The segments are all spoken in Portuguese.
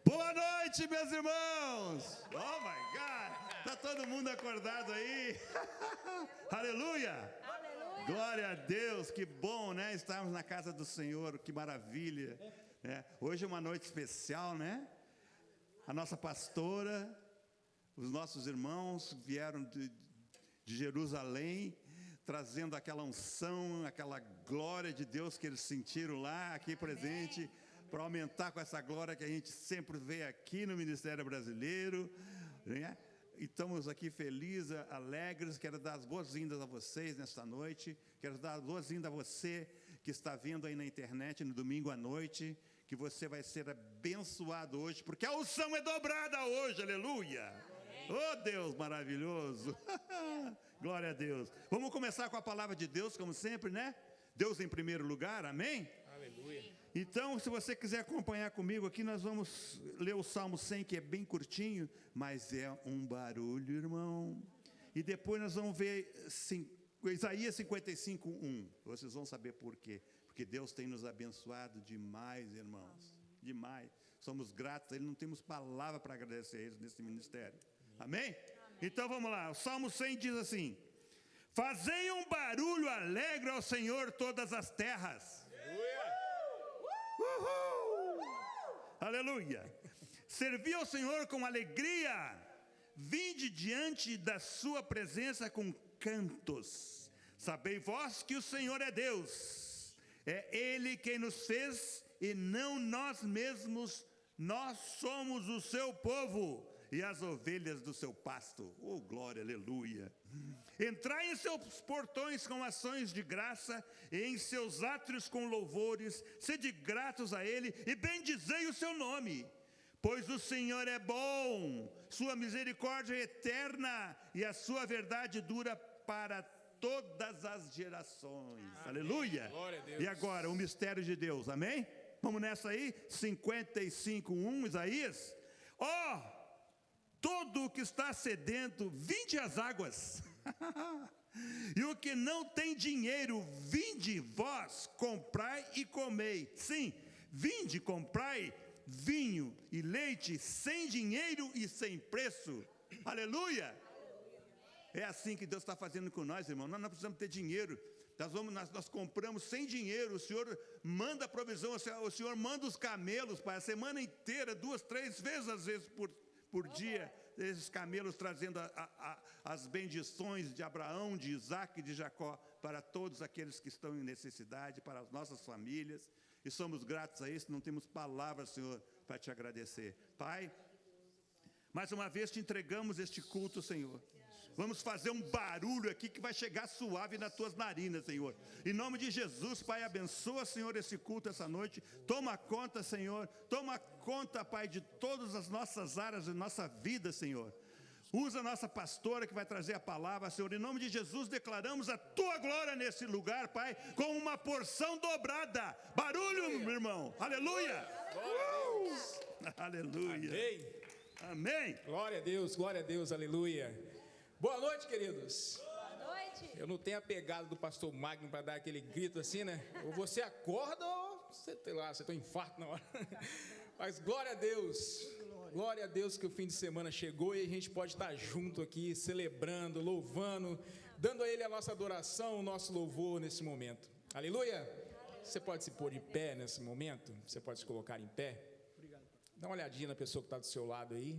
Boa noite, meus irmãos! Oh my God! Tá todo mundo acordado aí? Aleluia! Aleluia! Glória a Deus! Que bom, né? Estarmos na casa do Senhor, que maravilha! Hoje é uma noite especial, né? A nossa pastora, os nossos irmãos vieram de Jerusalém, trazendo aquela unção, aquela glória de Deus que eles sentiram lá, aqui presente, para aumentar com essa glória que a gente sempre vê aqui no Ministério Brasileiro, né? E estamos aqui felizes, alegres. Quero dar as boas-vindas a vocês nesta noite. Quero dar as boas-vindas a você que está vindo aí na internet no domingo à noite, que você vai ser abençoado hoje, porque a unção é dobrada hoje, aleluia! Oh, Deus maravilhoso! Glória a Deus! Vamos começar com a palavra de Deus, como sempre, né? Deus em primeiro lugar, amém? Aleluia. Então, se você quiser acompanhar comigo aqui, nós vamos ler o Salmo 100, que é bem curtinho, mas é um barulho, irmão. E depois nós vamos ver Isaías 55, 1. Vocês vão saber por quê. Porque Deus tem nos abençoado demais, irmãos. Demais. Somos gratos a Ele, não temos palavra para agradecer a Ele nesse ministério. Amém? Então vamos lá. O Salmo 100 diz assim: fazei um barulho alegre ao Senhor todas as terras. Uhul! Aleluia! Servi ao Senhor com alegria, vinde diante da sua presença com cantos. Sabei vós que o Senhor é Deus, é Ele quem nos fez e não nós mesmos. Nós somos o seu povo e as ovelhas do seu pasto. Oh, glória, aleluia! Entrai em seus portões com ações de graça, e em seus átrios com louvores. Sede gratos a Ele e bendizei o seu nome. Pois o Senhor é bom, sua misericórdia é eterna, e a sua verdade dura para todas as gerações. Amém. Aleluia! Glória a Deus. E agora, o mistério de Deus, amém? Vamos nessa aí? 55, 1, Isaías. Ó, todo o que está sedento, vinde às águas. E o que não tem dinheiro, vinde vós, comprai e comei. Sim, vinde, comprai vinho e leite sem dinheiro e sem preço. Aleluia! É assim que Deus está fazendo com nós, irmão. Nós não precisamos ter dinheiro. Nós compramos sem dinheiro. O Senhor manda a provisão. O Senhor manda os camelos para a semana inteira, 2, 3 vezes às vezes por dia, esses camelos trazendo as bendições de Abraão, de Isaac e de Jacó para todos aqueles que estão em necessidade, para as nossas famílias, e somos gratos a isso. Não temos palavras, Senhor, para te agradecer. Pai, mais uma vez te entregamos este culto, Senhor. Vamos fazer um barulho aqui que vai chegar suave nas tuas narinas, Senhor. Em nome de Jesus, Pai, abençoa, Senhor, esse culto essa noite. Toma conta, Senhor. Toma conta, Pai, de todas as nossas áreas de nossa vida, Senhor. Usa a nossa pastora que vai trazer a palavra, Senhor. Em nome de Jesus, declaramos a tua glória nesse lugar, Pai, com uma porção dobrada. Barulho, meu irmão. Aleluia. Aleluia. Amém. Amém. Glória a Deus, aleluia. Boa noite, queridos. Boa noite. Eu não tenho a pegada do pastor Magno para dar aquele grito assim, né? Ou você acorda ou você tem lá, você tem um infarto na hora. Mas glória a Deus que o fim de semana chegou e a gente pode estar junto aqui, celebrando, louvando, dando a Ele a nossa adoração, o nosso louvor nesse momento. Aleluia. Você pode se pôr de pé nesse momento? Você pode se colocar em pé? Dá uma olhadinha na pessoa que está do seu lado aí.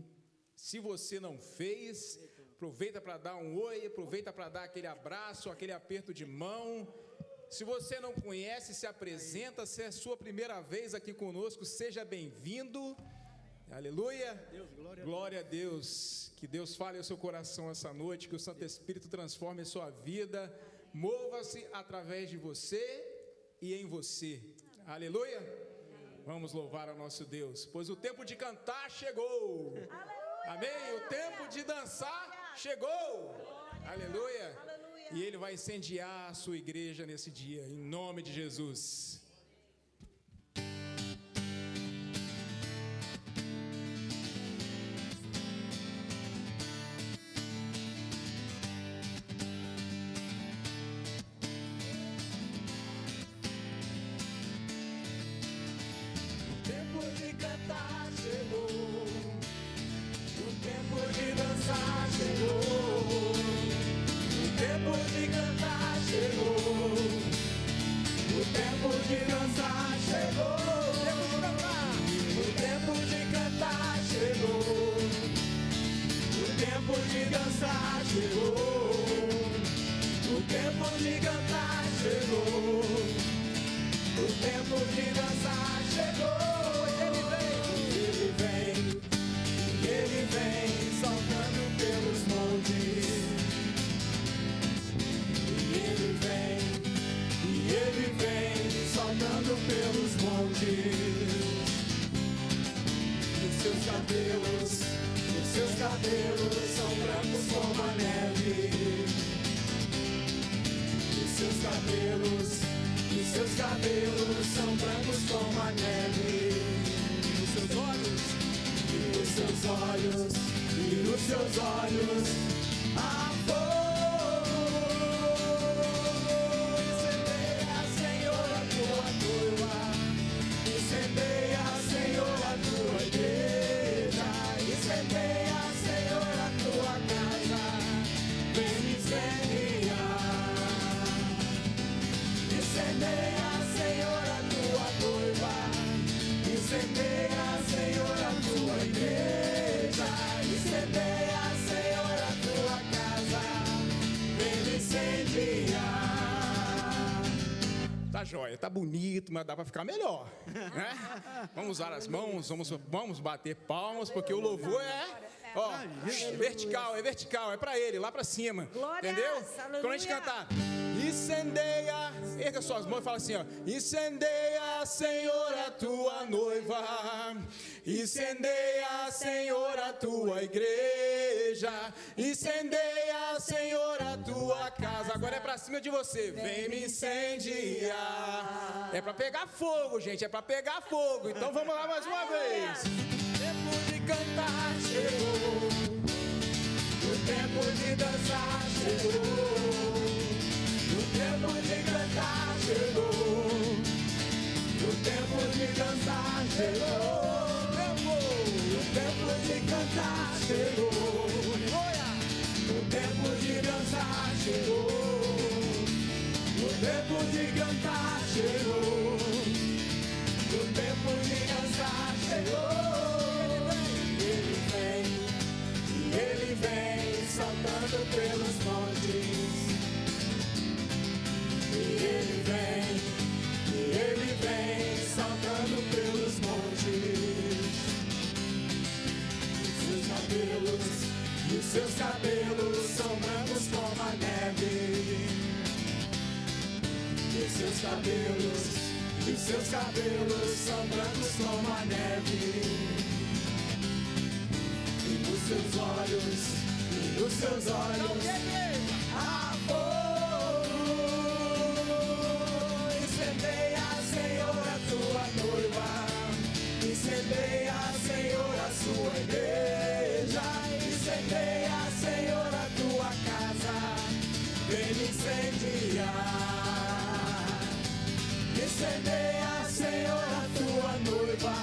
Se você não fez, aproveita para dar um oi, aproveita para dar aquele abraço, aquele aperto de mão. Se você não conhece, se apresenta. Se é a sua primeira vez aqui conosco, seja bem-vindo. Aleluia. Glória a Deus. Que Deus fale ao seu coração essa noite, que o Santo Espírito transforme a sua vida, mova-se através de você e em você. Aleluia. Vamos louvar ao nosso Deus, pois o tempo de cantar chegou. Amém? O tempo de dançar chegou. Aleluia. E Ele vai incendiar a sua igreja nesse dia, em nome de Jesus. Tá joia, tá bonito, mas dá para ficar melhor, né? Vamos usar as mãos, vamos bater palmas, porque o louvor vertical, é para Ele, lá para cima, entendeu? Quando a gente cantar, incendeia, erga suas mãos e fala assim, ó, incendeia, Senhor, a tua noiva, incendeia, Senhor, a tua igreja, incendeia, Senhor, a tua casa. Agora é para cima de você, vem me incendiar. É para pegar fogo, gente, é para pegar fogo. Então vamos lá mais uma vez. Tempo de cantar chegou, o tempo de dançar chegou, o tempo de cantar chegou, o tempo de dançar chegou, o tempo de cantar chegou, o tempo de dançar chegou, o tempo de cantar chegou, o tempo de dançar chegou. Ele vem saltando pelos montes, e ele vem saltando pelos montes. Os seus cabelos são brancos os seus cabelos são brancos como a neve. E nos seus olhos há fogo. Incendeia, Senhor, a tua noiva. Incendeia, Senhor, a sua igreja. Incendeia, Senhor, a tua casa. Vem me incendiar. Incendeia, Senhor, a tua noiva.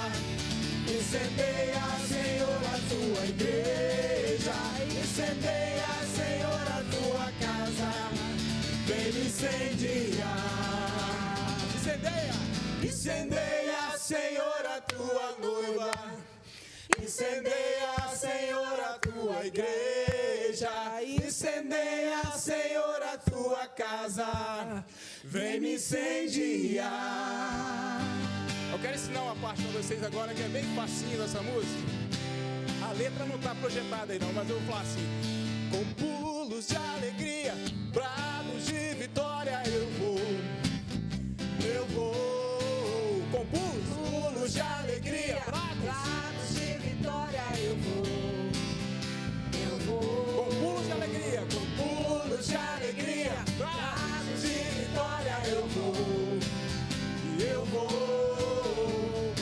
Incendeia, Senhor, a tua igreja. Incendeia, Senhor, a tua casa. Vem me incendiar. Incendeia. Incendeia, Senhor, a tua noiva. Incendeia, Senhor, a tua igreja. Incendeia, Senhor, a tua casa. Vem me incendiar. Eu quero ensinar uma parte para vocês agora que é bem facinho dessa música. A letra não está projetada aí não, mas eu vou falar assim. Com pulos de alegria, brados de vitória eu vou. Com pulos de alegria, brados de vitória eu vou. Com pulos de alegria, Com pulos de alegria, brados de vitória eu vou.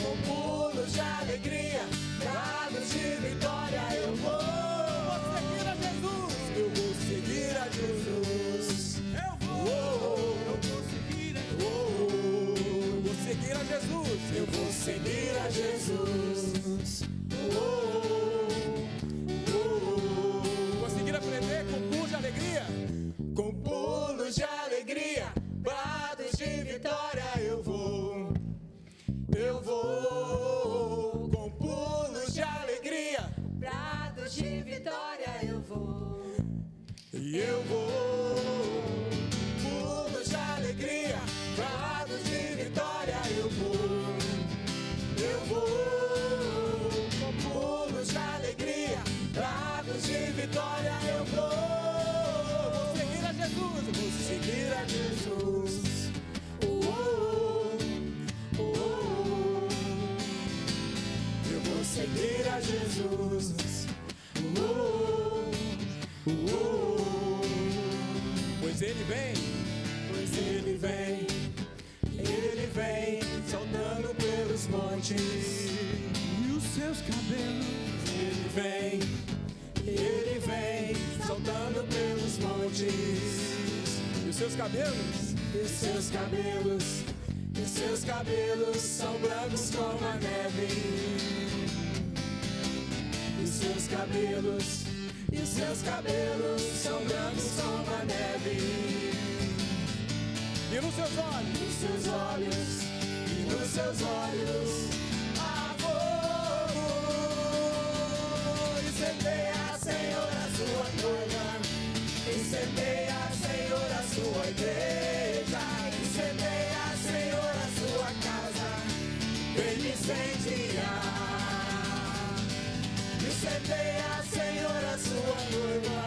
Com pulos de alegria, brados de vitória eu vou. Eu vou seguir a Jesus. Eu vou seguir a Jesus. Eu vou seguir a Jesus. Conseguiram aprender com pulos de alegria? Com pulos de alegria, brados de vitória eu vou. Com pulos de alegria, brados de vitória eu vou. Pulos de alegria, brados de vitória eu vou. Com pulos de alegria, brados de vitória eu vou. Vou seguir a Jesus. Eu vou seguir a Jesus. Pois ele vem, saltando pelos montes. E os seus cabelos. Ele vem, saltando pelos montes. e os seus cabelos? E seus cabelos são brancos como a neve. E seus cabelos são brancos como a neve. E nos seus olhos, há fogo. Incendeia, Senhor, a sua noiva. Incendeia, Senhor, a sua igreja. Incendeia, Senhor, a sua casa. Vem me incendiar. Incendeia, Senhor, a sua noiva.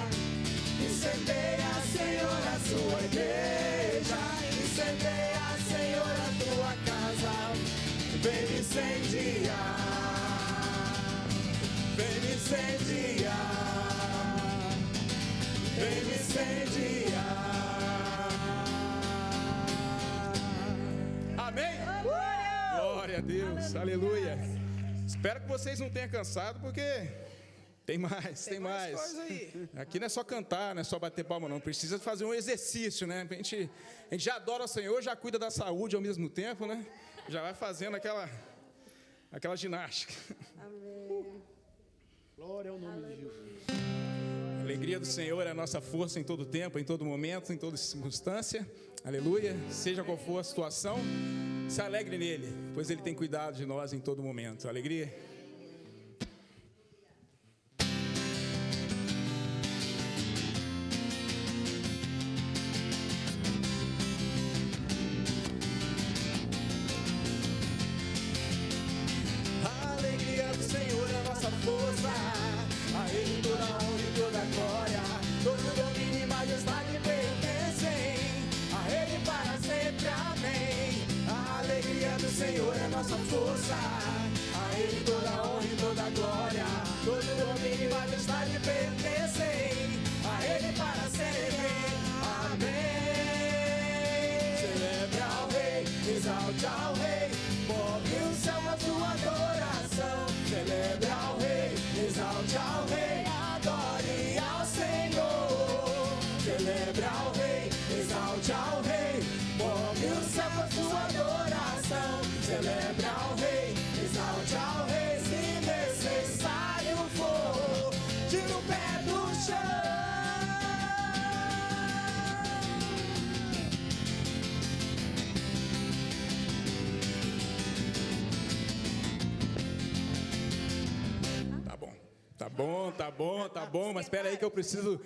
Incendeia, Senhor, a sua igreja. Incendeia, Senhor, a tua casa. Vem me incendiar. Vem me incendiar. Vem me incendiar. amém? Glória a Deus, aleluia. Espero que vocês não tenham cansado, porque tem mais. Coisa aí. Aqui não é só cantar, não é só bater palma, não. Precisa fazer um exercício, né? A gente já adora o Senhor, já cuida da saúde ao mesmo tempo, né? Já vai fazendo aquela ginástica. Amém. Glória ao nome de Jesus. A alegria do Senhor é a nossa força em todo tempo, em todo momento, em toda circunstância. Aleluia. Seja qual for a situação, se alegre nele, pois ele tem cuidado de nós em todo momento. Alegria. A alegria do Senhor é a nossa força. A Ele toda a honra e toda a glória. Todo domínio e majestade pertencem a Ele para sempre. Senhor é nossa força. A Ele toda a honra e toda a glória. Todo domínio e majestade pertencem a Ele para sempre. Amém. Celebre ao Rei, exalte ao Rei, move o céu com a sua adoração. Celebre ao Rei, exalte ao Rei, adore ao Senhor. Celebre ao Rei, exalte ao Rei, move o céu com a sua adoração. Celebre ao Rei, exalte ao Rei, se necessário for, tira o pé do chão. Tá bom, mas espera aí que eu preciso,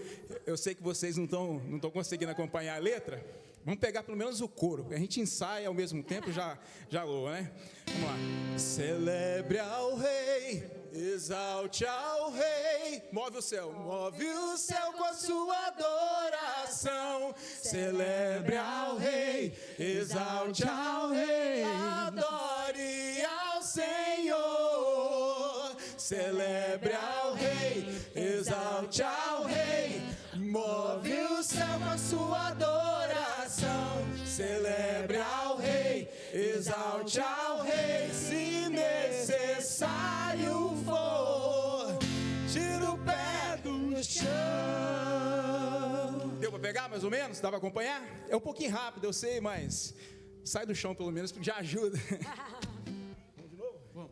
eu sei que vocês não estão conseguindo acompanhar a letra. Vamos pegar pelo menos o coro, a gente ensaia ao mesmo tempo, já loa, né? Vamos lá. Celebre ao Rei, exalte ao Rei, move o céu com a sua adoração. Celebre ao Rei, exalte ao Rei, adore ao Senhor. Celebre ao Rei, exalte ao Rei, move o céu com a sua adoração. Celebre ao Rei, exalte ao Rei, se necessário for, tira o pé do chão. Deu para pegar mais ou menos? Dá para acompanhar? É um pouquinho rápido, eu sei, mas sai do chão pelo menos, já ajuda. Vamos de novo? Vamos.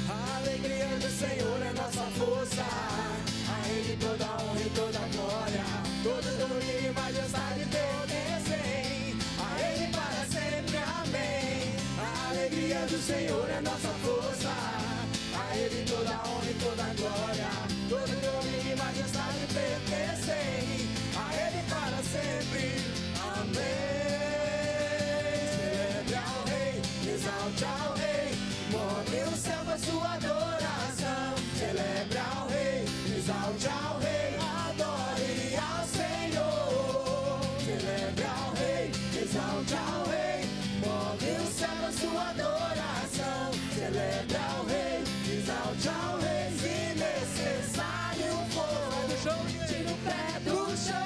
A alegria do Senhor é nossa força. A Ele toda a honra e toda a glória. Todo domínio e majestade pertencem a Ele para sempre. Amém. A alegria do Senhor é nossa força. A Ele toda a honra e toda a glória. Todo domínio e majestade pertencem a Ele para sempre. Amém. Celebre ao Rei, exalte ao Rei, move o céu com a sua adoração. Celebre ao Rei, exalte ao Rei, adore ao Senhor. Celebre ao Rei, exalte ao Rei, move o céu com a sua adoração. Celebre ao Rei, exalte ao Rei, se necessário for, tira o pé do chão.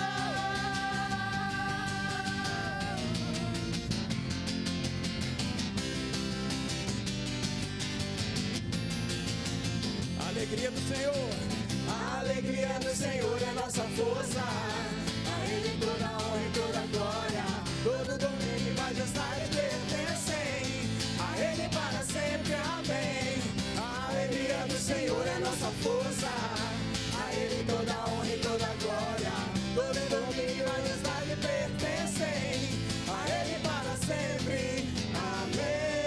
Alegria do Senhor. A alegria do Senhor é nossa força. A Ele toda a honra e toda a glória. Todo domínio e majestade pertencem a Ele para sempre. Amém. A alegria do Senhor é nossa força. A Ele toda a honra e toda a glória. Todo domínio e majestade pertencem a Ele para sempre. Amém.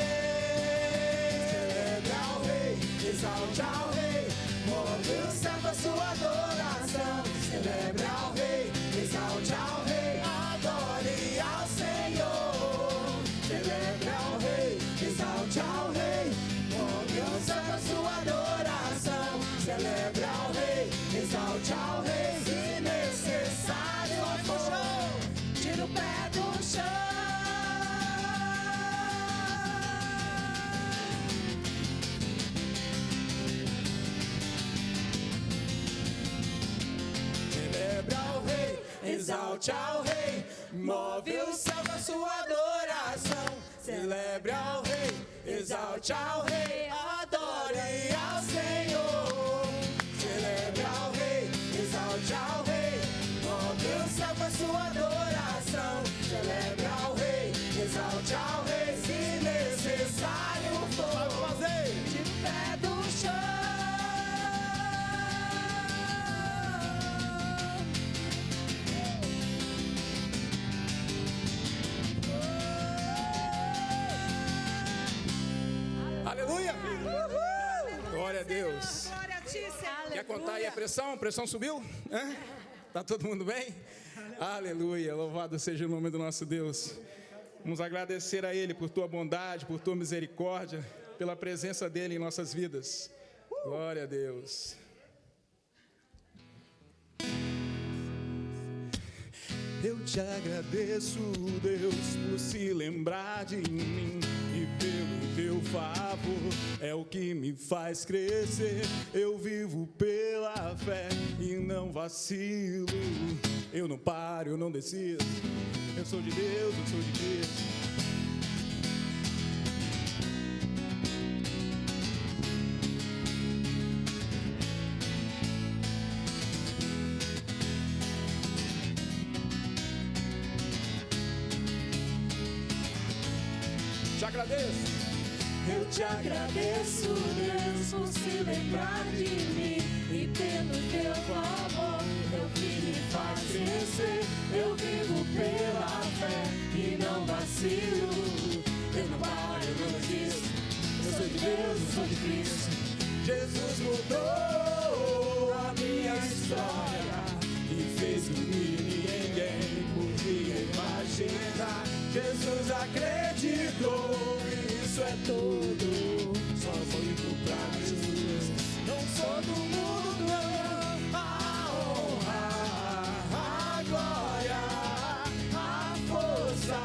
Celebre ao Rei, exalte ao Rei, move o céu com a sua adoração. Celebre ao Rei, exalte ao Rei, adore ao Senhor. Celebre ao Rei, exalte ao Rei, move o céu com a sua adoração. Celebre ao Rei, exalte ao Rei, se necessário for, tira o pé do chão. Celebre ao Rei, exalte ao Rei, move o céu com a sua adoração. Celebre ao Rei, exalte ao Rei, adore ao Senhor. Celebre ao Rei, exalte ao Rei, move o céu com a sua adoração. Celebre ao Rei, exalte ao Rei, se necessário for, tira o pé do chão. Aleluia! Glória a Deus. Glória a ti, Senhor. Quer contar aí a pressão? A pressão subiu? Hã? Tá todo mundo bem? Aleluia! Louvado seja o nome do nosso Deus. Vamos agradecer a Ele por tua bondade, por tua misericórdia, pela presença dEle em nossas vidas. Glória a Deus. Eu te agradeço, Deus, por se lembrar de mim e pelo teu favor é o que me faz crescer. Eu vivo pela fé e não vacilo. Eu não paro, eu não desisto. Eu sou de Deus, eu sou de Cristo. Eu te agradeço, Deus, por se lembrar de mim e pelo teu favor é o que me faz crescer. Eu vivo pela fé e não vacilo. Eu não paro, eu não desisto. Eu sou de Deus, eu sou de Cristo. Jesus mudou a minha história e fez o que ninguém podia imaginar. Jesus acreditou. Isso é tudo, só vivo pra Jesus. Não sou do mundo, não. A honra, a glória, a força,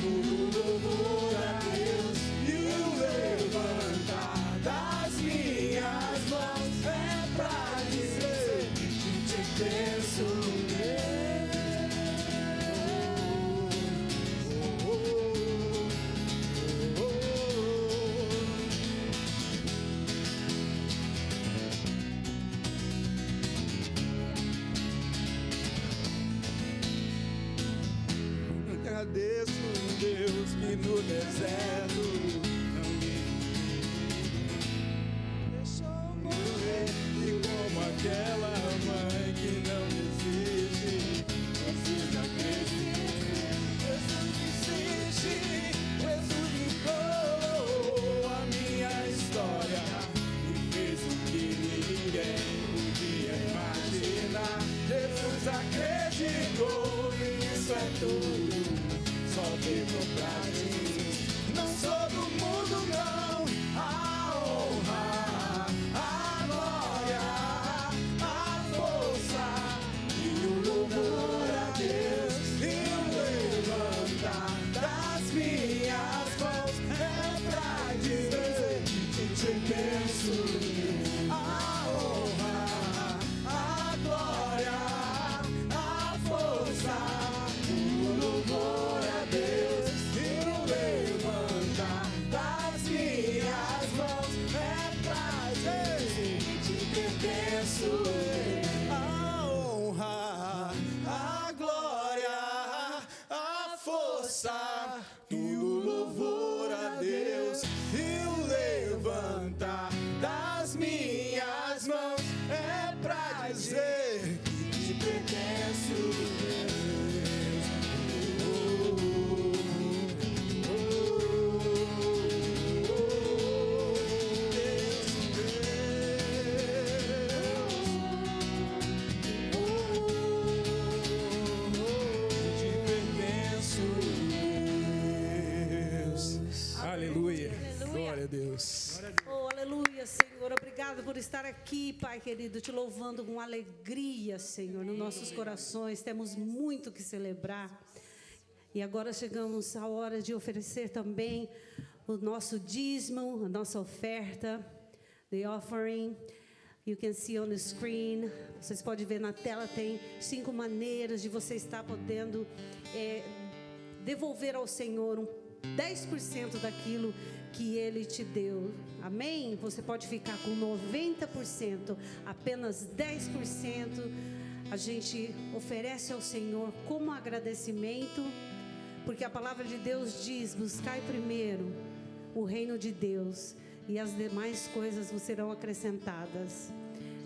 o louvor a Deus e o levantar das minhas mãos é pra dizer que te penso. Agradeço, Deus, que no deserto não me deixou morrer. E como aquela mãe que não desiste, precisa crescer. Jesus insiste, Jesus mudou a minha história e fez o que ninguém podia imaginar. Jesus acreditou, e isso é tudo. Só vivo pra ti. Não sou do mundo, não. A honra, a glória, a força e o louvor a Deus e o levantar das minhas mãos é pra dizer que te penso. A honra, a glória, a força, o louvor. A honra, a glória, a força e o louvor a Deus e o levantar das minhas mãos é pra dizer que te pertenço. Deus. Oh, aleluia, Senhor. Obrigado por estar aqui, Pai querido, te louvando com alegria, Senhor, nos nossos corações. Temos muito que celebrar. E agora chegamos à hora de oferecer também o nosso dízimo, a nossa oferta, the offering. You can see on the screen. Vocês podem ver na tela, tem 5 maneiras de você estar podendo devolver ao Senhor 10% daquilo que Ele te deu. Amém? Você pode ficar com 90%, apenas 10% a gente oferece ao Senhor como agradecimento, porque a palavra de Deus diz: buscai primeiro o reino de Deus e as demais coisas vos serão acrescentadas.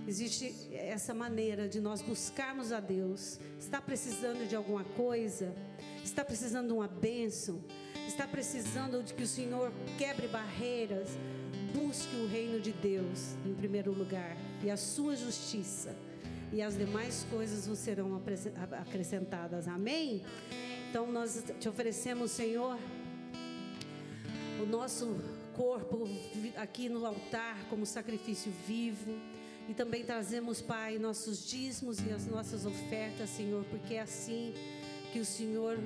Existe essa maneira de nós buscarmos a Deus. Está precisando de alguma coisa? Está precisando de uma bênção? Está precisando de que o Senhor quebre barreiras? Busque o reino de Deus em primeiro lugar e a sua justiça, e as demais coisas vos serão acrescentadas. Amém? Então nós te oferecemos, Senhor, o nosso corpo aqui no altar como sacrifício vivo. E também trazemos, Pai, nossos dízimos e as nossas ofertas, Senhor, porque é assim que o Senhor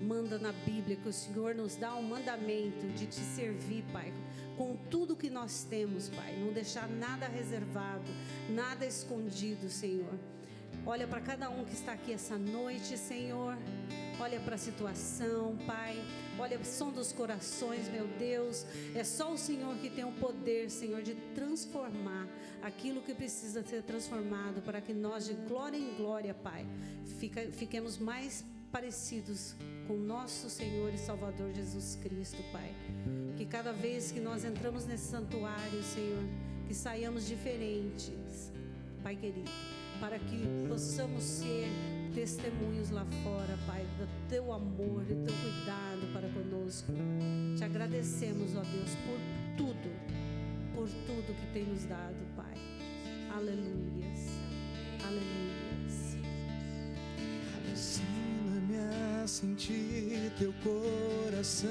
manda na Bíblia, que o Senhor nos dá um mandamento de te servir, Pai, com tudo que nós temos, Pai, não deixar nada reservado, nada escondido, Senhor. Olha para cada um que está aqui essa noite, Senhor. Olha para a situação, Pai. Olha, som dos corações, meu Deus. É só o Senhor que tem o poder, Senhor, de transformar aquilo que precisa ser transformado, para que nós, de glória em glória, Pai, fiquemos mais parecidos com nosso Senhor e Salvador Jesus Cristo, Pai. Que cada vez que nós entramos nesse santuário, Senhor, que saiamos diferentes, Pai querido, para que possamos ser testemunhos lá fora, Pai, do teu amor, do teu cuidado para conosco. Te agradecemos, ó Deus, por tudo que tem nos dado, Pai. Aleluias, aleluias. Ensina-me a sentir teu coração,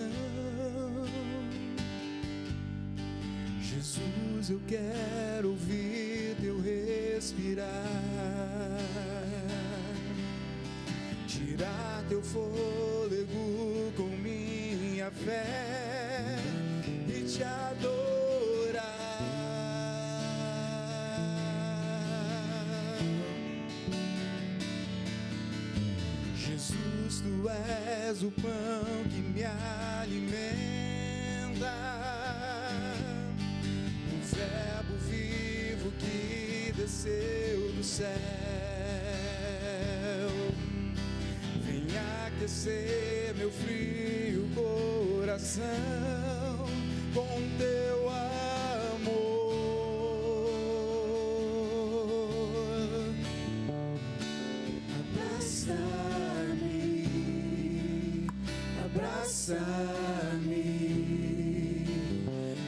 Jesus, eu quero ouvir teu respirar, tirar teu fôlego com minha fé e te adorar. Jesus, tu és o pão que me alimenta, o verbo vivo que desceu do céu. Vem aquecer meu frio coração com teu amor. Abraça-me,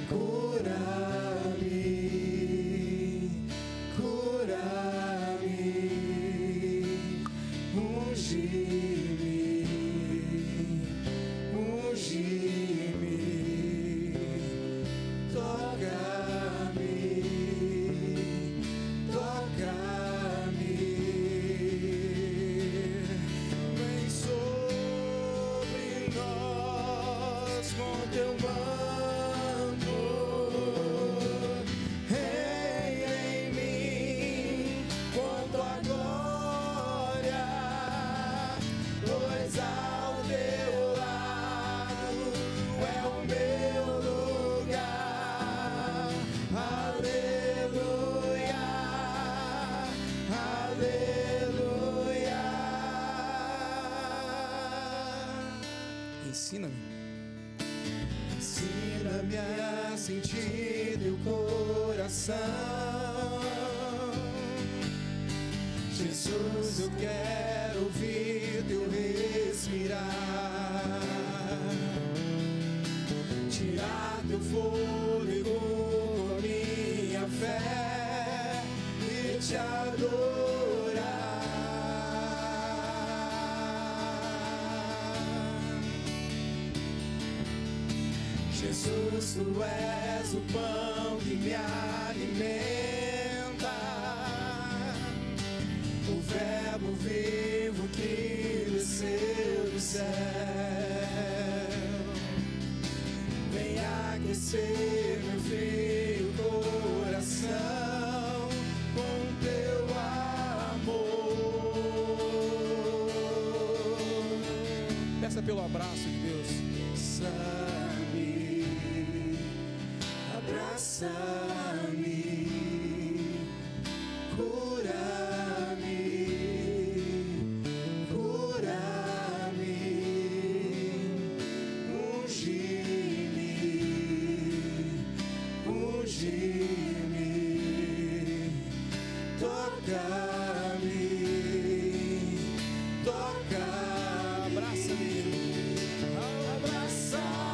cura-me, unge-me, toca-me, vem sobre nós com teu manto, rei em mim com tua glória, pois ao teu lado é o meu lugar. Aleluia, aleluia. Ensina-me a sentir teu coração, Jesus, eu quero ouvir teu respirar, tirar teu fôlego com minha fé e te adorar. Jesus, tu és o pão que me alimenta, o verbo vivo que desceu do céu. Vem aquecer meu frio coração com teu amor. Peça pelo abraço de Deus. Abraça-me, cura-me, unge-me, toca-me, abraça-me, abraça-me,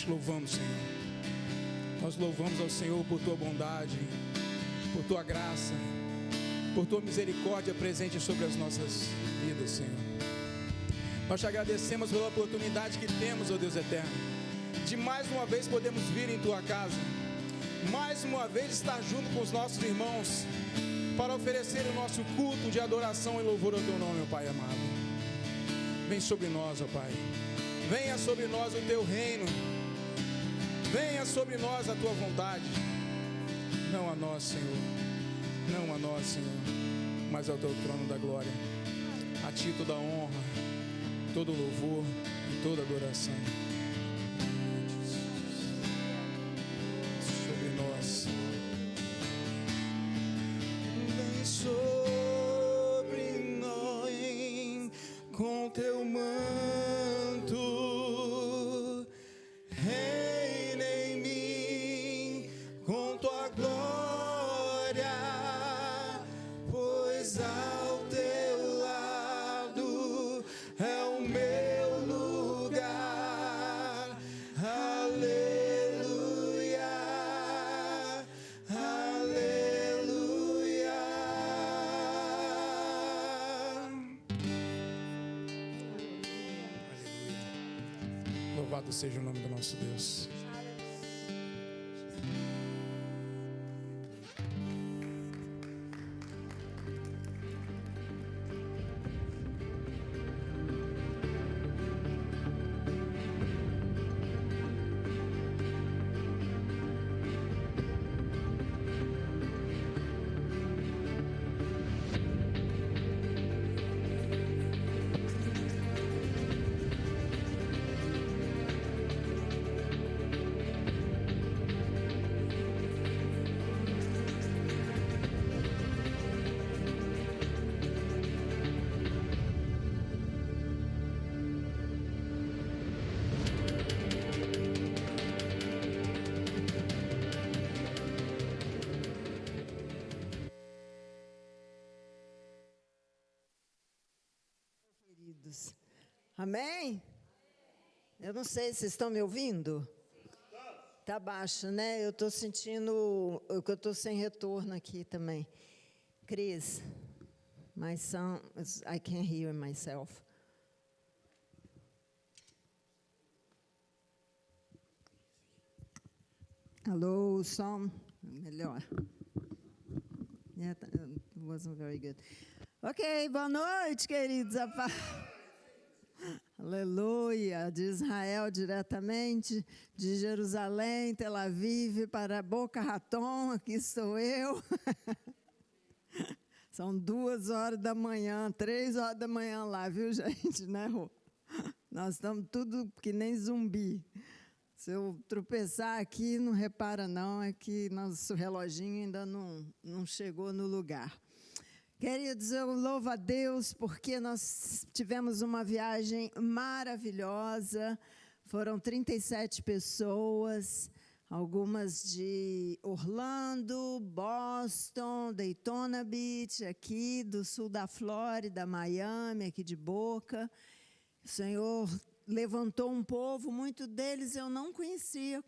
te louvamos, Senhor. Nós louvamos ao Senhor por tua bondade, por tua graça, por tua misericórdia presente sobre as nossas vidas, Senhor. Nós te agradecemos pela oportunidade que temos, ó Deus eterno, de mais uma vez podermos vir em tua casa, mais uma vez estar junto com os nossos irmãos, para oferecer o nosso culto de adoração e louvor ao teu nome, ó Pai amado. Vem sobre nós, ó Pai. Venha sobre nós o teu reino. Venha sobre nós a tua vontade. Não a nós, Senhor. Não a nós, Senhor, mas ao teu trono da glória. A ti toda a honra, todo o louvor e toda a adoração. Sobre nós. Vem sobre nós com teu manto. Reina em mim com tua glória, pois ao teu lado é o meu lugar. Aleluia, aleluia. Louvado seja o nome do nosso Deus. Queridos, amém? Eu não sei, vocês estão me ouvindo? Tá baixo, né? Eu estou sentindo que eu estou sem retorno aqui também. Cris, my son, I can't hear myself. Alô, som, melhor. Yeah, it wasn't very good. Ok, boa noite, queridos. Aleluia, de Israel diretamente, de Jerusalém, Tel Aviv, para Boca Raton, aqui estou eu. São 2 horas da manhã, 3 horas da manhã lá, viu, gente, né, Rô? Nós estamos tudo que nem zumbi. Se eu tropeçar aqui, não repara não, é que nosso reloginho ainda não chegou no lugar. Queridos, eu louvo a Deus porque nós tivemos uma viagem maravilhosa. Foram 37 pessoas, algumas de Orlando, Boston, Daytona Beach, aqui do sul da Flórida, Miami, aqui de Boca. O Senhor levantou um povo, muito deles eu não conheci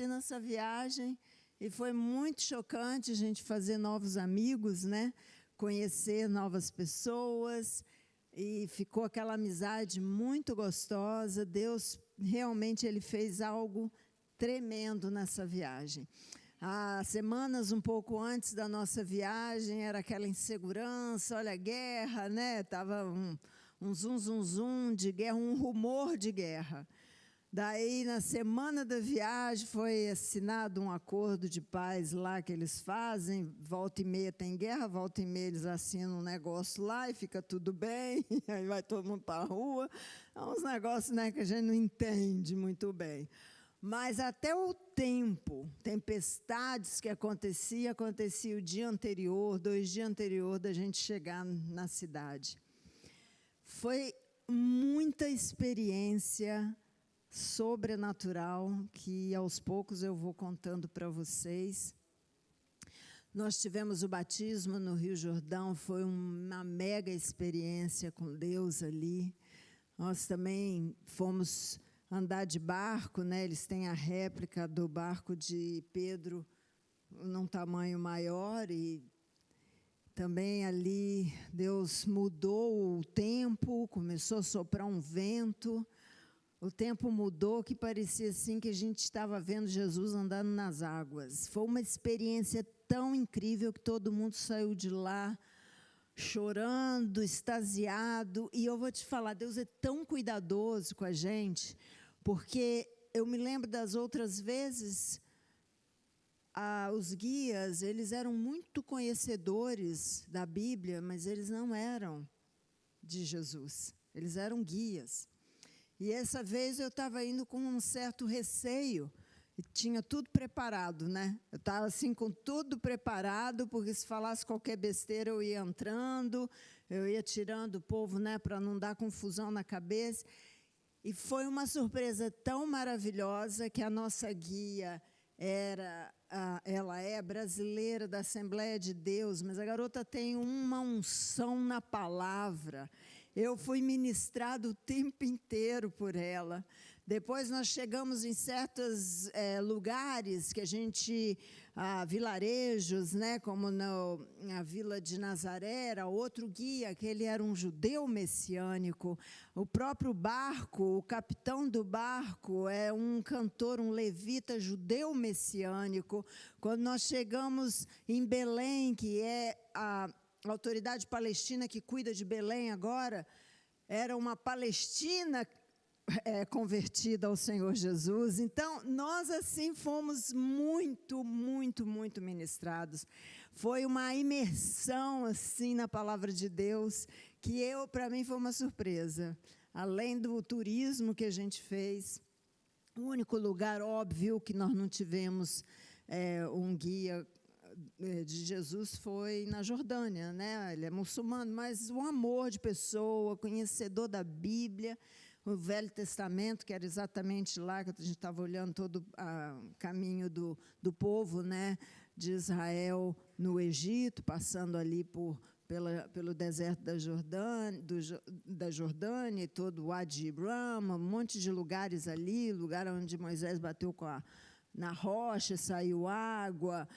nessa viagem. E foi muito chocante a gente fazer novos amigos, né? Conhecer novas pessoas, e ficou aquela amizade muito gostosa. Deus realmente ele fez algo tremendo nessa viagem. Há semanas, um pouco antes da nossa viagem, era aquela insegurança, olha a guerra, né? Estava um zum de guerra, um rumor de guerra. Daí, na semana da viagem, foi assinado um acordo de paz lá que eles fazem. Volta e meia tem guerra, volta e meia eles assinam um negócio lá e fica tudo bem. Aí vai todo mundo para a rua. É uns negócios, né, que a gente não entende muito bem. Mas até o tempo, tempestades que acontecia o dia anterior, 2 dias anterior da gente chegar na cidade. Foi muita experiência sobrenatural, que aos poucos eu vou contando para vocês. Nós tivemos o batismo no Rio Jordão, foi uma mega experiência com Deus ali. Nós também fomos andar de barco, né? Eles têm a réplica do barco de Pedro num tamanho maior, e também ali Deus mudou o tempo, começou a soprar um vento, o tempo mudou, que parecia assim que a gente estava vendo Jesus andando nas águas. Foi uma experiência tão incrível que todo mundo saiu de lá chorando, extasiado. E eu vou te falar, Deus é tão cuidadoso com a gente, porque eu me lembro das outras vezes, os guias, eles eram muito conhecedores da Bíblia, mas eles não eram de Jesus, eles eram guias. E essa vez eu estava indo com um certo receio, e tinha tudo preparado, né? Eu estava assim com tudo preparado, porque se falasse qualquer besteira eu ia entrando, eu ia tirando o povo, né, para não dar confusão na cabeça. E foi uma surpresa tão maravilhosa que a nossa guia ela é brasileira da Assembleia de Deus, mas a garota tem uma unção na palavra. Eu fui ministrado o tempo inteiro por ela. Depois nós chegamos em certos lugares que a gente, vilarejos, né, como na Vila de Nazaré, era outro guia, que ele era um judeu messiânico. O próprio barco, o capitão do barco é um cantor, um levita judeu messiânico. Quando nós chegamos em Belém, que é a autoridade palestina que cuida de Belém agora, era uma palestina convertida ao Senhor Jesus. Então, nós assim fomos muito, muito, muito ministrados. Foi uma imersão assim na palavra de Deus, que para mim foi uma surpresa. Além do turismo que a gente fez, o único lugar óbvio que nós não tivemos um guia de Jesus foi na Jordânia, né? Ele é muçulmano, mas o amor de pessoa, conhecedor da Bíblia, o Velho Testamento, que era exatamente lá que a gente estava olhando todo o caminho do povo, né, de Israel no Egito, passando ali pelo deserto da Jordânia, e todo o Wadi Rum, um monte de lugares ali, lugar onde Moisés bateu na rocha, saiu água,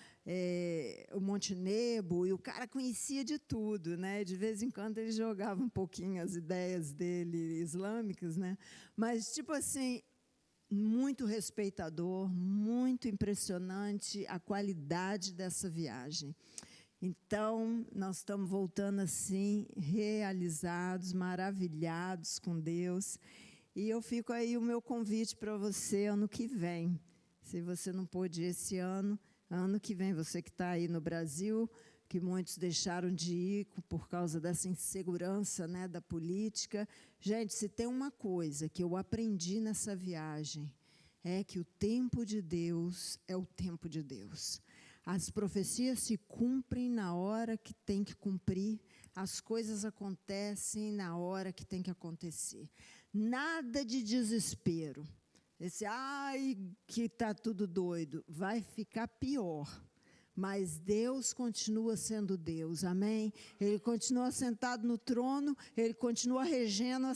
o Monte Nebo, e o cara conhecia de tudo, né? De vez em quando ele jogava um pouquinho as ideias dele islâmicas, né? Mas, tipo assim, muito respeitador, muito impressionante a qualidade dessa viagem. Então, nós estamos voltando assim, realizados, maravilhados com Deus, e eu fico aí o meu convite para você ano que vem. Se você não pôde ir esse ano que vem, você que está aí no Brasil, que muitos deixaram de ir por causa dessa insegurança, né, da política. Gente, se tem uma coisa que eu aprendi nessa viagem, é que o tempo de Deus é o tempo de Deus. As profecias se cumprem na hora que tem que cumprir, as coisas acontecem na hora que tem que acontecer. Nada de desespero. Que está tudo doido, vai ficar pior. Mas Deus continua sendo Deus, amém? Ele continua sentado no trono, Ele continua regendo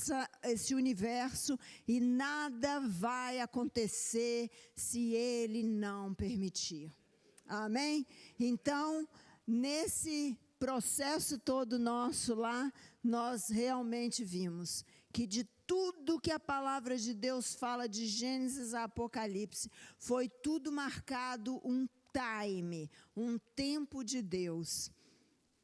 esse universo, e nada vai acontecer se Ele não permitir, amém? Então, nesse processo todo nosso lá, nós realmente vimos que de tudo que a palavra de Deus fala, de Gênesis a Apocalipse, foi tudo marcado um time, um tempo de Deus.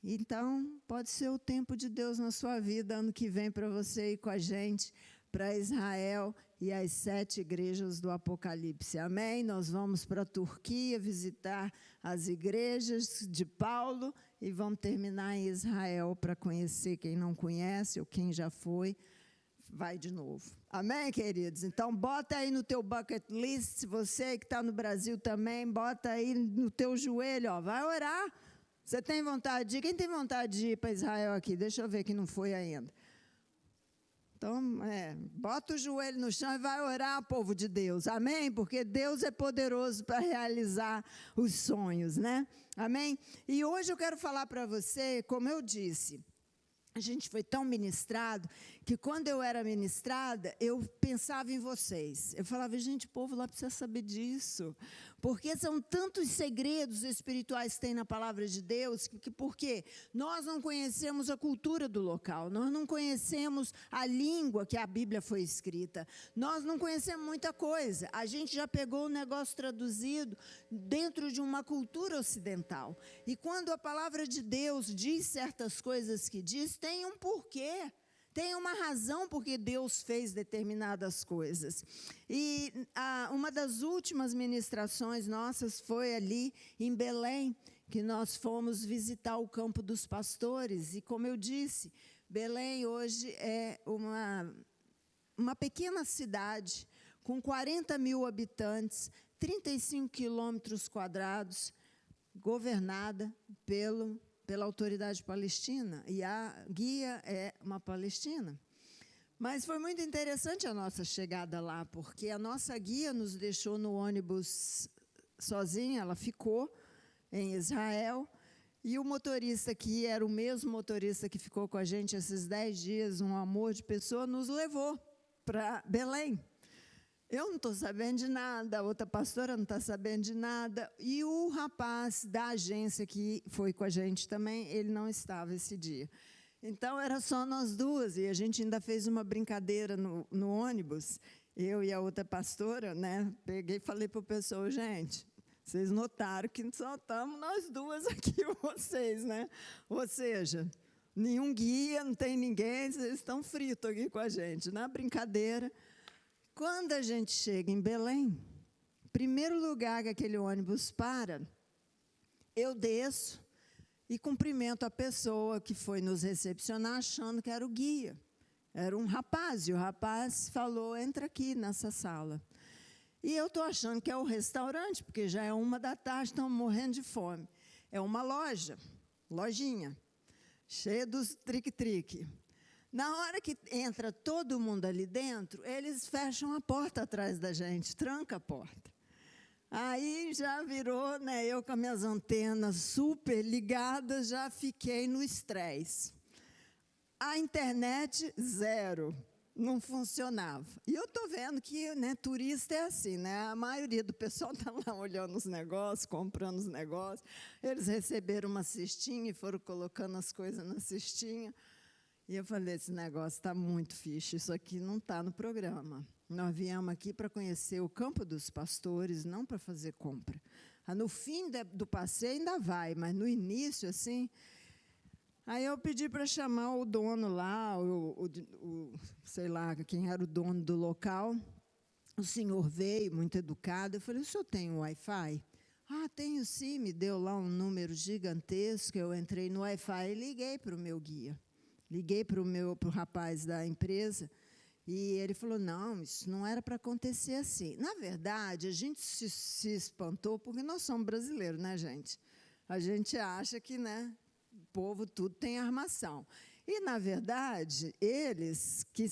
Então, pode ser o tempo de Deus na sua vida, ano que vem, para você ir com a gente para Israel e as 7 igrejas do Apocalipse. Amém? Nós vamos para a Turquia visitar as igrejas de Paulo e vamos terminar em Israel para conhecer quem não conhece ou quem já foi. Vai de novo. Amém, queridos? Então, bota aí no teu bucket list, você que está no Brasil também, bota aí no teu joelho, ó, vai orar. Você tem vontade de ir? Quem tem vontade de ir para Israel aqui? Deixa eu ver quem não foi ainda. Então, bota o joelho no chão e vai orar, povo de Deus. Amém? Porque Deus é poderoso para realizar os sonhos, né? Amém? E hoje eu quero falar para você, como eu disse, a gente foi tão ministrado que quando eu era ministrada, eu pensava em vocês. Eu falava, gente, o povo lá precisa saber disso. Porque são tantos segredos espirituais que tem na palavra de Deus, porque nós não conhecemos a cultura do local, nós não conhecemos a língua que a Bíblia foi escrita, nós não conhecemos muita coisa. A gente já pegou o negócio traduzido dentro de uma cultura ocidental. E quando a palavra de Deus diz certas coisas que diz, tem um porquê. Tem uma razão porque Deus fez determinadas coisas. E uma das últimas ministrações nossas foi ali em Belém, que nós fomos visitar o Campo dos Pastores. E como eu disse, Belém hoje é uma pequena cidade com 40 mil habitantes, 35 quilômetros quadrados, governada pela autoridade palestina, e a guia é uma palestina. Mas foi muito interessante a nossa chegada lá, porque a nossa guia nos deixou no ônibus sozinha, ela ficou em Israel, e o motorista, que era o mesmo motorista que ficou com a gente esses 10 dias, um amor de pessoa, nos levou para Belém. Eu não estou sabendo de nada, a outra pastora não está sabendo de nada. E o rapaz da agência que foi com a gente também, ele não estava esse dia. Então, era só nós duas, e a gente ainda fez uma brincadeira no ônibus, eu e a outra pastora, né? Peguei e falei para o pessoal, gente, vocês notaram que só estamos nós duas aqui, vocês, né? Ou seja, nenhum guia, não tem ninguém, vocês estão fritos aqui com a gente, na brincadeira. Quando a gente chega em Belém, primeiro lugar que aquele ônibus para, eu desço e cumprimento a pessoa que foi nos recepcionar, achando que era o guia. Era um rapaz, e o rapaz falou, entra aqui nessa sala. E eu estou achando que é o restaurante, porque já é 13h, estamos morrendo de fome. É uma lojinha, cheia dos trique-trique. Na hora que entra todo mundo ali dentro, eles fecham a porta atrás da gente, tranca a porta. Aí já virou, né, eu com as minhas antenas super ligadas, já fiquei no estresse. A internet, zero, não funcionava. E eu estou vendo que, né, turista é assim, né? A maioria do pessoal está lá olhando os negócios, comprando os negócios. Eles receberam uma cestinha e foram colocando as coisas na cestinha. E eu falei, esse negócio está muito fixe, isso aqui não está no programa. Nós viemos aqui para conhecer o Campo dos Pastores, não para fazer compra. No fim do passeio ainda vai, mas no início, assim... Aí eu pedi para chamar o dono lá, sei lá, quem era o dono do local. O senhor veio, muito educado. Eu falei, o senhor tem um Wi-Fi? Ah, tenho sim, me deu lá um número gigantesco. Eu entrei no Wi-Fi e liguei para o meu guia. Liguei para o rapaz da empresa e ele falou, não, isso não era para acontecer assim. Na verdade, a gente se espantou porque nós somos brasileiros, né, gente? A gente acha que, né, o povo tudo tem armação. E, na verdade, eles que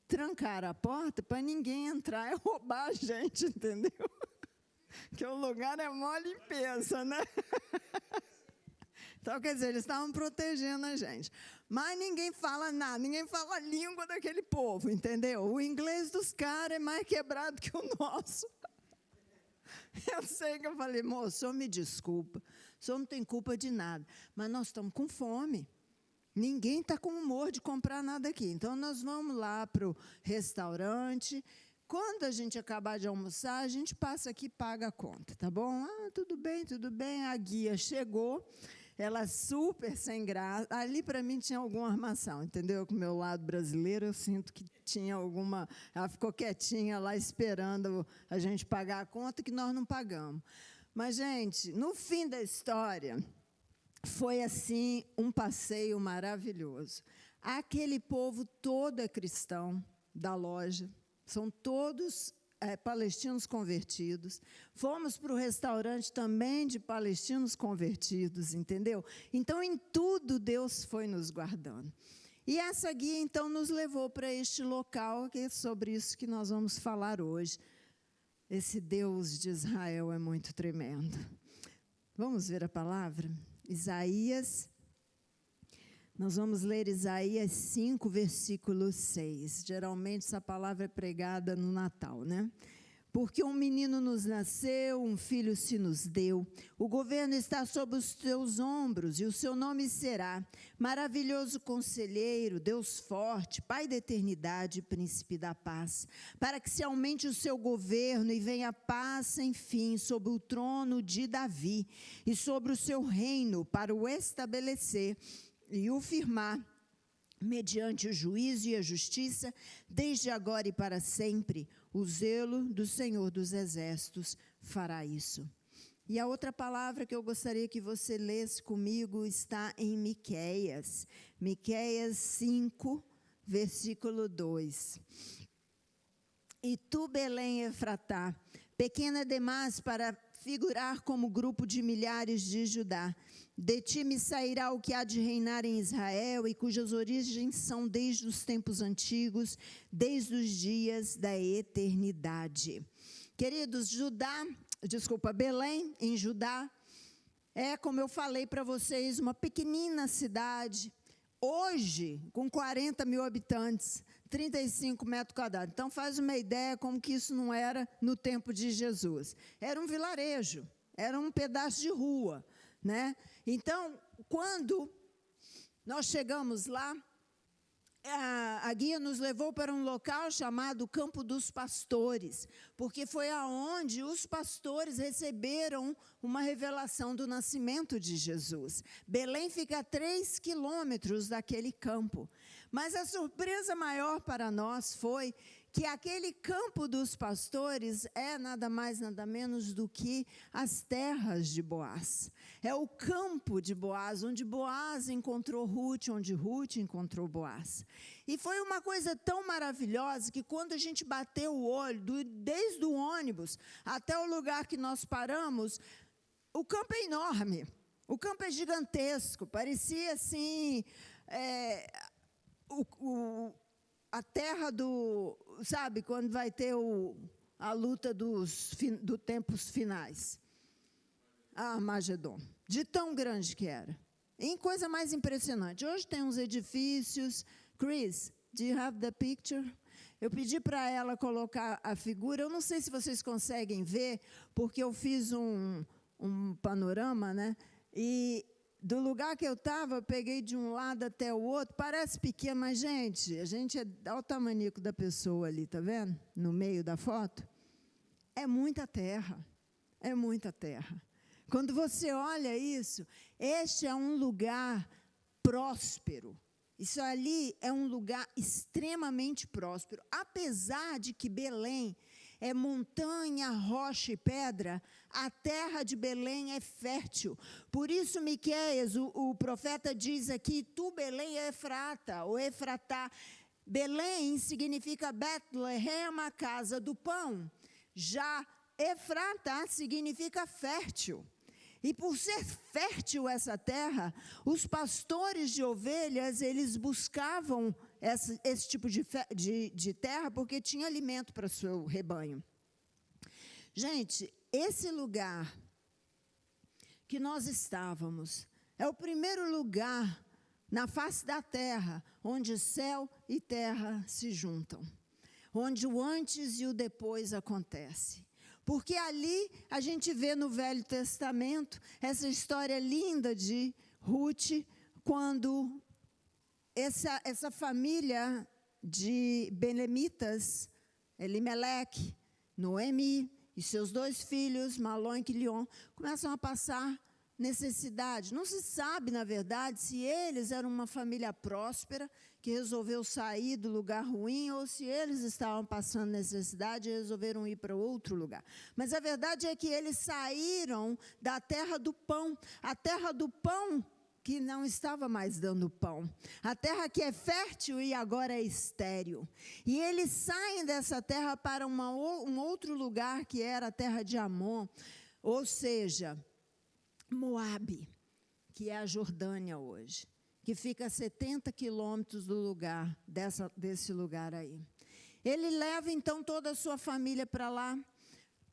trancaram a porta para ninguém entrar e roubar a gente, entendeu? Que o lugar é mó limpeza, né? Então, quer dizer, eles estavam protegendo a gente. Mas ninguém fala nada, ninguém fala a língua daquele povo, entendeu? O inglês dos caras é mais quebrado que o nosso. Eu sei que eu falei, moço, o senhor me desculpa, o senhor não tem culpa de nada, mas nós estamos com fome. Ninguém está com humor de comprar nada aqui. Então, nós vamos lá para o restaurante. Quando a gente acabar de almoçar, a gente passa aqui e paga a conta, tá bom? Ah, tudo bem, tudo bem. A guia chegou. Ela super sem graça. Ali, para mim, tinha alguma armação, entendeu? Com o meu lado brasileiro, eu sinto que tinha alguma... Ela ficou quietinha lá, esperando a gente pagar a conta, que nós não pagamos. Mas, gente, no fim da história, foi, assim, um passeio maravilhoso. Aquele povo todo é cristão, da loja. São todos... palestinos convertidos. Fomos para o restaurante também de palestinos convertidos, entendeu? Então, em tudo, Deus foi nos guardando. E essa guia, então, nos levou para este local, que é sobre isso que nós vamos falar hoje. Esse Deus de Israel é muito tremendo. Vamos ver a palavra? Isaías, Nós vamos ler Isaías 5, versículo 6. Geralmente essa palavra é pregada no Natal, né? Porque um menino nos nasceu, um filho se nos deu. O governo está sobre os teus ombros, e o seu nome será Maravilhoso Conselheiro, Deus Forte, Pai da Eternidade, Príncipe da Paz. Para que se aumente o seu governo e venha paz sem fim sobre o trono de Davi e sobre o seu reino, para o estabelecer e o firmar, mediante o juízo e a justiça, desde agora e para sempre. O zelo do Senhor dos Exércitos fará isso. E a outra palavra que eu gostaria que você lesse comigo está em Miqueias. Miqueias 5, versículo 2. E tu, Belém Efratá, pequena demais para figurar como grupo de milhares de Judá, de ti me sairá o que há de reinar em Israel, e cujas origens são desde os tempos antigos, desde os dias da eternidade. Queridos, Belém, em Judá, é, como eu falei para vocês, uma pequenina cidade, hoje, com 40 mil habitantes, 35 metros quadrados. Então, faz uma ideia como que isso não era no tempo de Jesus. Era um vilarejo, era um pedaço de rua, né? Então, quando nós chegamos lá, a guia nos levou para um local chamado Campo dos Pastores, porque foi aonde os pastores receberam uma revelação do nascimento de Jesus. Belém fica a 3 quilômetros daquele campo. Mas a surpresa maior para nós foi que aquele Campo dos Pastores é nada mais, nada menos do que as terras de Boaz. É o campo de Boaz, onde Boaz encontrou Ruth, onde Ruth encontrou Boaz. E foi uma coisa tão maravilhosa que quando a gente bateu o olho, desde o ônibus até o lugar que nós paramos, o campo é enorme, o campo é gigantesco, parecia assim, a terra do, sabe, quando vai ter a luta dos tempos finais. Armagedon, de tão grande que era. Em coisa mais impressionante. Hoje tem uns edifícios. Chris, do you have the picture? Eu pedi para ela colocar a figura. Eu não sei se vocês conseguem ver, porque eu fiz um panorama, né? E do lugar que eu estava, eu peguei de um lado até o outro. Parece pequeno, mas, gente, olha o tamanico da pessoa ali, tá vendo? No meio da foto. É muita terra. É muita terra. Quando você olha isso, este é um lugar próspero. Isso ali é um lugar extremamente próspero. Apesar de que Belém é montanha, rocha e pedra, a terra de Belém é fértil. Por isso, Miqueias, o profeta diz aqui, tu, Belém, Efrata, ou Efratá. Belém significa Betlehem, a casa do pão. Já Efrata significa fértil. E por ser fértil essa terra, os pastores de ovelhas, eles buscavam esse tipo de terra porque tinha alimento para o seu rebanho. Gente, esse lugar que nós estávamos é o primeiro lugar na face da terra onde céu e terra se juntam, onde o antes e o depois acontece. Porque ali a gente vê no Velho Testamento essa história linda de Ruth, quando essa família de benemitas, Elimeleque, Noemi e seus 2 filhos, Malom e Quilion, começam a passar necessidade. Não se sabe, na verdade, se eles eram uma família próspera que resolveu sair do lugar ruim ou se eles estavam passando necessidade e resolveram ir para outro lugar. Mas a verdade é que eles saíram da terra do pão, a terra do pão que não estava mais dando pão, a terra que é fértil e agora é estéril. E eles saem dessa terra para um outro lugar que era a terra de Amon, ou seja, Moabe, que é a Jordânia hoje, que fica a 70 quilômetros do lugar, desse lugar aí. Ele leva então toda a sua família para lá,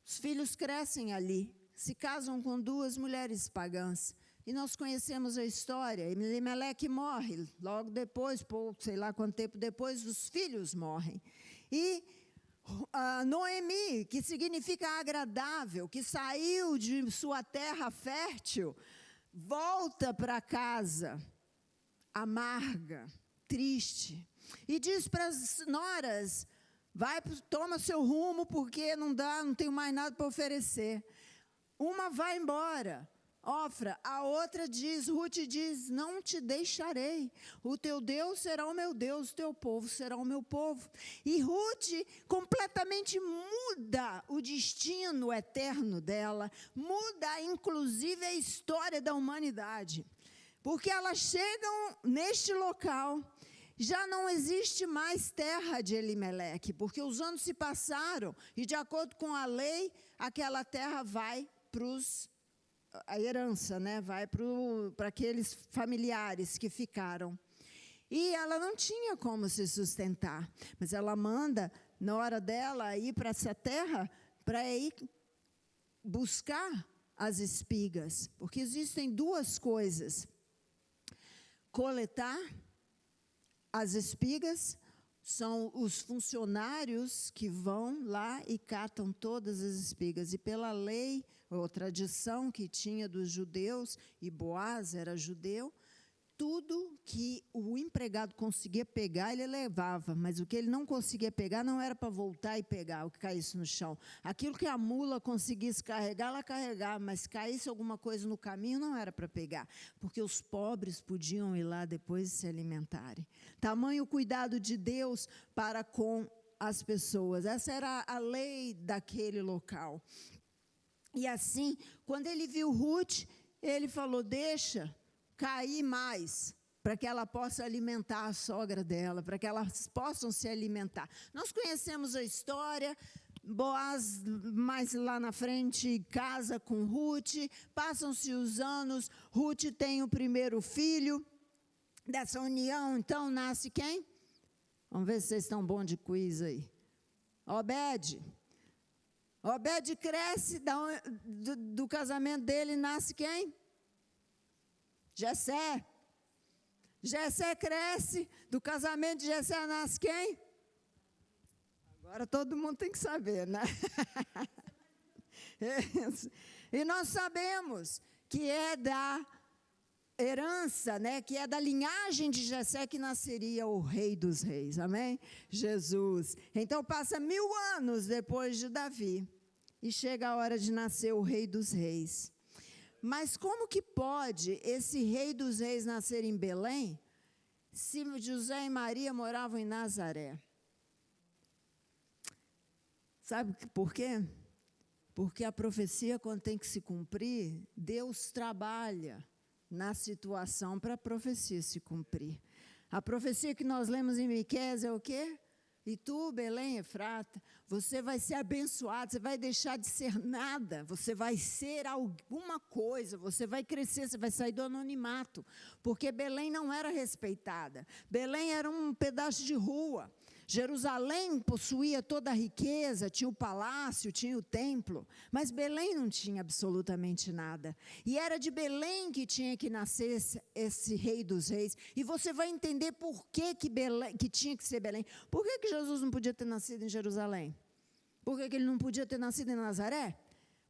os filhos crescem ali, se casam com 2 mulheres pagãs, E nós conhecemos a história. Elimeleque morre. Logo depois, sei lá quanto tempo depois, os filhos morrem. E Noemi, que significa agradável, que saiu de sua terra fértil, volta para casa amarga, triste. E diz para as noras, toma seu rumo, porque não tenho mais nada para oferecer. Uma vai embora, Ofra, a outra diz, Ruth diz, não te deixarei, o teu Deus será o meu Deus, o teu povo será o meu povo. E Ruth completamente muda o destino eterno dela, muda inclusive a história da humanidade, porque elas chegam neste local, já não existe mais terra de Elimeleque, porque os anos se passaram e de acordo com a lei, aquela terra vai para a herança, né? Vai para aqueles familiares que ficaram. E ela não tinha como se sustentar, mas ela manda, na hora dela, ir para essa terra, para ir buscar as espigas, porque existem duas coisas: coletar as espigas, são os funcionários que vão lá e catam todas as espigas, e pela lei, ou tradição que tinha dos judeus, e Boaz era judeu, tudo que o empregado conseguia pegar, ele levava, mas o que ele não conseguia pegar não era para voltar e pegar o que caísse no chão. Aquilo que a mula conseguisse carregar, ela carregava, mas caísse alguma coisa no caminho, não era para pegar, porque os pobres podiam ir lá depois se alimentarem. Tamanho cuidado de Deus para com as pessoas. Essa era a lei daquele local. E assim, quando ele viu Ruth, ele falou, deixa cair mais, para que ela possa alimentar a sogra dela, para que elas possam se alimentar. Nós conhecemos a história, Boaz, mais lá na frente, casa com Ruth, passam-se os anos, Ruth tem o primeiro filho, dessa união, então, nasce quem? Vamos ver se vocês estão bons de quiz aí. Obed. Obed cresce, do casamento dele nasce quem? Jessé. Jessé cresce, do casamento de Jessé nasce quem? Agora todo mundo tem que saber, né? E nós sabemos que é da herança, né? Que é da linhagem de Jessé que nasceria o rei dos reis, amém? Jesus. Então passa 1000 anos depois de Davi e chega a hora de nascer o rei dos reis. Mas como que pode esse rei dos reis nascer em Belém, se José e Maria moravam em Nazaré? Sabe por quê? Porque a profecia, quando tem que se cumprir, Deus trabalha na situação para a profecia se cumprir. A profecia que nós lemos em Miqueias é o quê? E tu, Belém Efrata, você vai ser abençoado, você vai deixar de ser nada, você vai ser alguma coisa, você vai crescer, você vai sair do anonimato, porque Belém não era respeitada, Belém era um pedaço de rua. Jerusalém possuía toda a riqueza, tinha o palácio, tinha o templo, mas Belém não tinha absolutamente nada. E era de Belém que tinha que nascer esse rei dos reis. E você vai entender por que tinha que ser Belém. Por que Jesus não podia ter nascido em Jerusalém? Por que ele não podia ter nascido em Nazaré?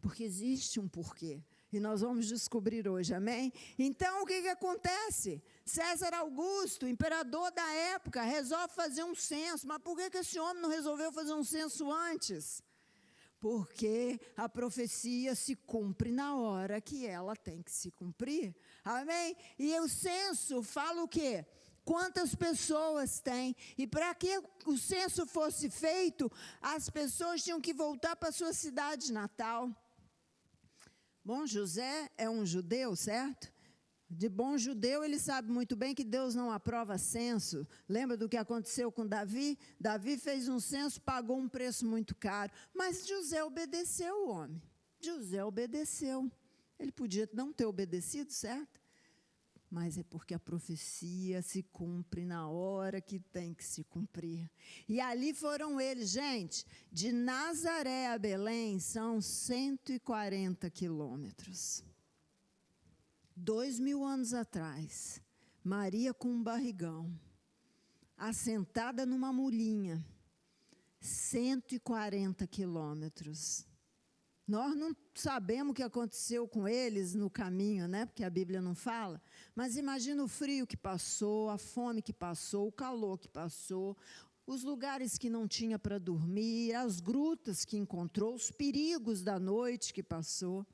Porque existe um porquê. E nós vamos descobrir hoje, amém? Então, o que acontece? César Augusto, imperador da época, resolve fazer um censo. Mas por que esse homem não resolveu fazer um censo antes? Porque a profecia se cumpre na hora que ela tem que se cumprir, amém? E o censo fala o quê? Quantas pessoas tem? E para que o censo fosse feito, as pessoas tinham que voltar para a sua cidade natal. Bom, José é um judeu, certo? De bom judeu, ele sabe muito bem que Deus não aprova censo. Lembra do que aconteceu com Davi? Davi fez um censo, pagou um preço muito caro. Mas José obedeceu o homem. José obedeceu. Ele podia não ter obedecido, certo? Mas é porque a profecia se cumpre na hora que tem que se cumprir. E ali foram eles, gente, de Nazaré a Belém são 140 quilômetros. 2000 anos atrás, Maria com um barrigão, assentada numa mulinha, 140 quilômetros. Nós não sabemos o que aconteceu com eles no caminho, né? Porque a Bíblia não fala. Mas imagina o frio que passou, a fome que passou, o calor que passou, os lugares que não tinha para dormir, as grutas que encontrou, os perigos da noite que passou.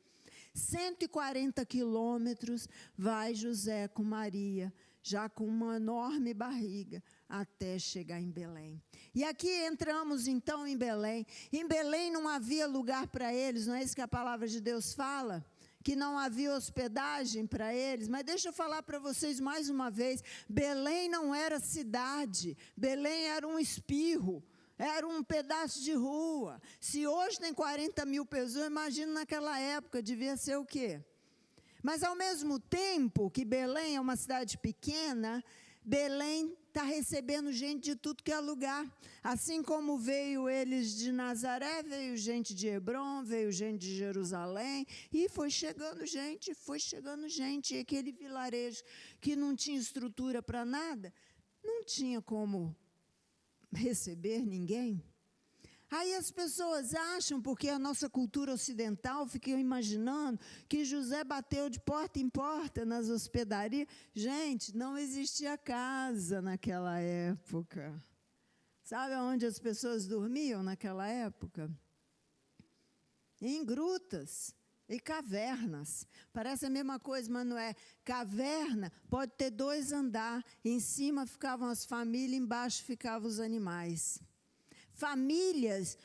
140 quilômetros vai José com Maria, já com uma enorme barriga, até chegar em Belém. E aqui entramos então em Belém. Em Belém não havia lugar para eles, não é isso que a palavra de Deus fala? Que não havia hospedagem para eles. Mas deixa eu falar para vocês mais uma vez, Belém não era cidade, Belém era um espirro. Era um pedaço de rua. Se hoje tem 40 mil pessoas, imagina naquela época, devia ser o quê? Mas, ao mesmo tempo que Belém é uma cidade pequena, Belém está recebendo gente de tudo que é lugar. Assim como veio eles de Nazaré, veio gente de Hebrom, veio gente de Jerusalém, e foi chegando gente. E aquele vilarejo que não tinha estrutura para nada, não tinha como receber ninguém. Aí as pessoas acham, porque a nossa cultura ocidental fica imaginando que José bateu de porta em porta nas hospedarias. Gente, não existia casa naquela época. Sabe onde as pessoas dormiam naquela época? Em grutas e cavernas. Parece a mesma coisa, mas não é. Caverna pode ter 2 andares. Em cima ficavam as famílias, embaixo ficavam os animais. Famílias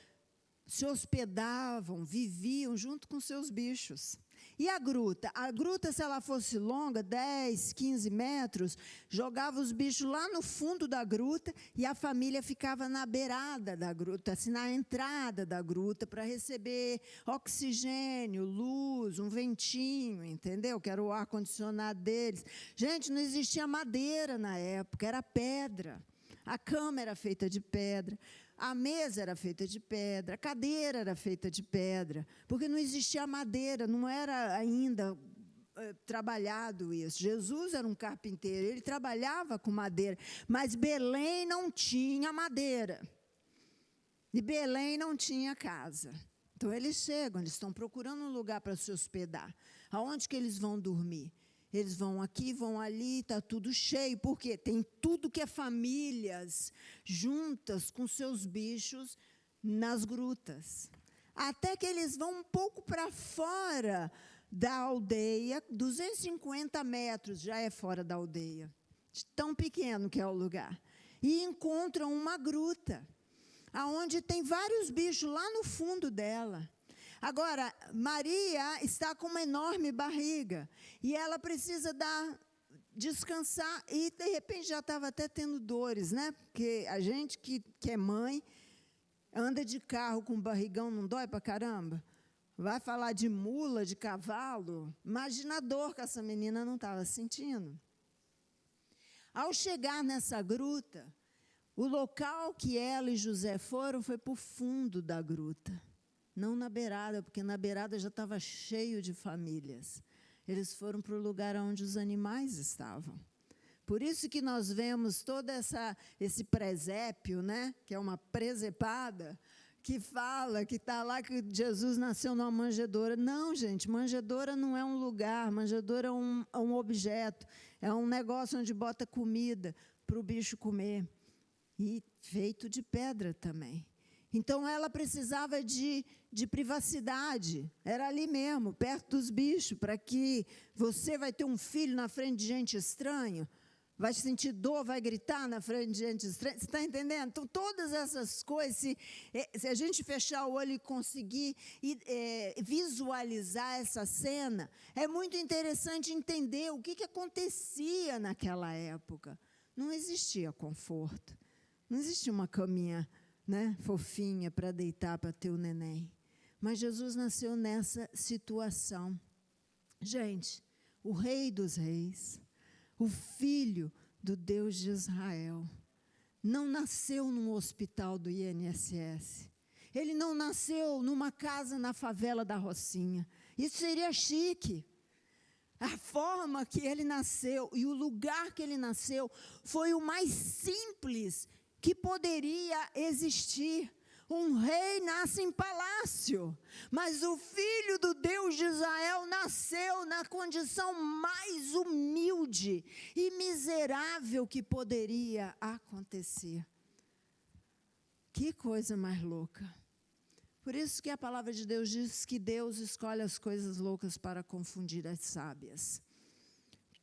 se hospedavam, viviam junto com seus bichos. E a gruta? A gruta, se ela fosse longa, 10, 15 metros, jogava os bichos lá no fundo da gruta e a família ficava na beirada da gruta, assim, na entrada da gruta, para receber oxigênio, luz, um ventinho, entendeu? Que era o ar-condicionado deles. Gente, não existia madeira na época, era pedra. A cama era feita de pedra. A mesa era feita de pedra, a cadeira era feita de pedra, porque não existia madeira, não era ainda trabalhado isso. Jesus era um carpinteiro, ele trabalhava com madeira, mas Belém não tinha madeira. E Belém não tinha casa. Então, eles chegam, eles estão procurando um lugar para se hospedar. Aonde que eles vão dormir? Eles vão aqui, vão ali, está tudo cheio. Por quê? Tem tudo que é famílias juntas com seus bichos nas grutas. Até que eles vão um pouco para fora da aldeia, 250 metros já é fora da aldeia. Tão pequeno que é o lugar. E encontram uma gruta, onde tem vários bichos lá no fundo dela. Agora, Maria está com uma enorme barriga e ela precisa descansar e, de repente, já estava até tendo dores, né? Porque a gente que é mãe, anda de carro com barrigão, não dói pra caramba? Vai falar de mula, de cavalo? Imagina a dor que essa menina não estava sentindo. Ao chegar nessa gruta, o local que ela e José foram foi para o fundo da gruta. Não na beirada, porque na beirada já estava cheio de famílias. Eles foram para o lugar onde os animais estavam. Por isso que nós vemos todo esse presépio, né? Que é uma presepada, que fala que está lá que Jesus nasceu numa manjedoura. Não, gente, manjedoura não é um lugar, manjedoura é um objeto, é um negócio onde bota comida para o bicho comer. E feito de pedra também. Então, ela precisava de privacidade, era ali mesmo, perto dos bichos, para que você vai ter um filho na frente de gente estranha, vai sentir dor, vai gritar na frente de gente estranha, você está entendendo? Então, todas essas coisas, se a gente fechar o olho e conseguir visualizar essa cena, é muito interessante entender o que acontecia naquela época. Não existia conforto, não existia uma caminha, né, fofinha para deitar, para ter o neném. Mas Jesus nasceu nessa situação. Gente, o Rei dos Reis, o Filho do Deus de Israel, não nasceu num hospital do INSS. Ele não nasceu numa casa na favela da Rocinha. Isso seria chique. A forma que ele nasceu e o lugar que ele nasceu foi o mais simples que poderia existir. Um rei nasce em palácio, mas o filho do Deus de Israel nasceu na condição mais humilde e miserável que poderia acontecer. Que coisa mais louca. Por isso que a palavra de Deus diz que Deus escolhe as coisas loucas para confundir as sábias.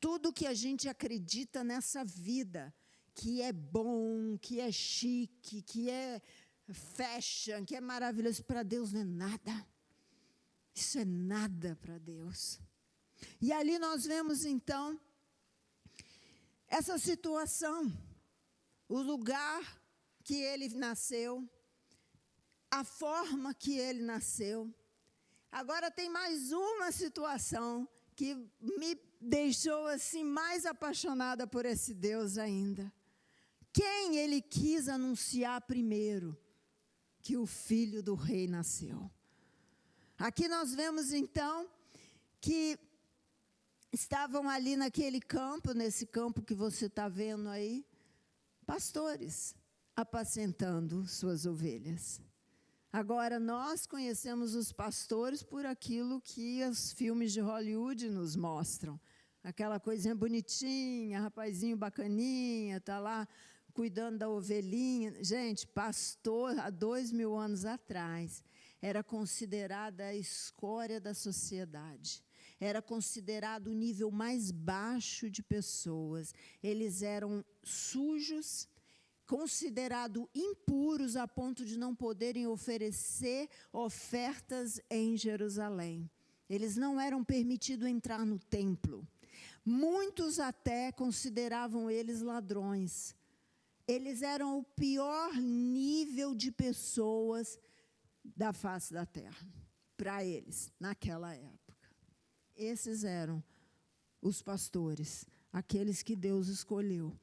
Tudo que a gente acredita nessa vida, que é bom, que é chique, que é fashion, que é maravilhoso, para Deus não é nada. Isso é nada para Deus. E ali nós vemos então essa situação, o lugar que ele nasceu, a forma que ele nasceu. Agora tem mais uma situação que me deixou assim mais apaixonada por esse Deus ainda. Quem ele quis anunciar primeiro? Que o filho do rei nasceu. Aqui nós vemos então que estavam ali naquele campo, nesse campo que você está vendo aí, pastores apacentando suas ovelhas. Agora, nós conhecemos os pastores por aquilo que os filmes de Hollywood nos mostram. Aquela coisinha bonitinha, rapazinho bacaninha, está lá cuidando da ovelhinha. Gente, pastor, há 2000 anos atrás, era considerada a escória da sociedade. Era considerado o nível mais baixo de pessoas. Eles eram sujos, considerados impuros a ponto de não poderem oferecer ofertas em Jerusalém. Eles não eram permitidos entrar no templo. Muitos até consideravam eles ladrões. Eles eram o pior nível de pessoas da face da terra, para eles, naquela época. Esses eram os pastores, aqueles que Deus escolheu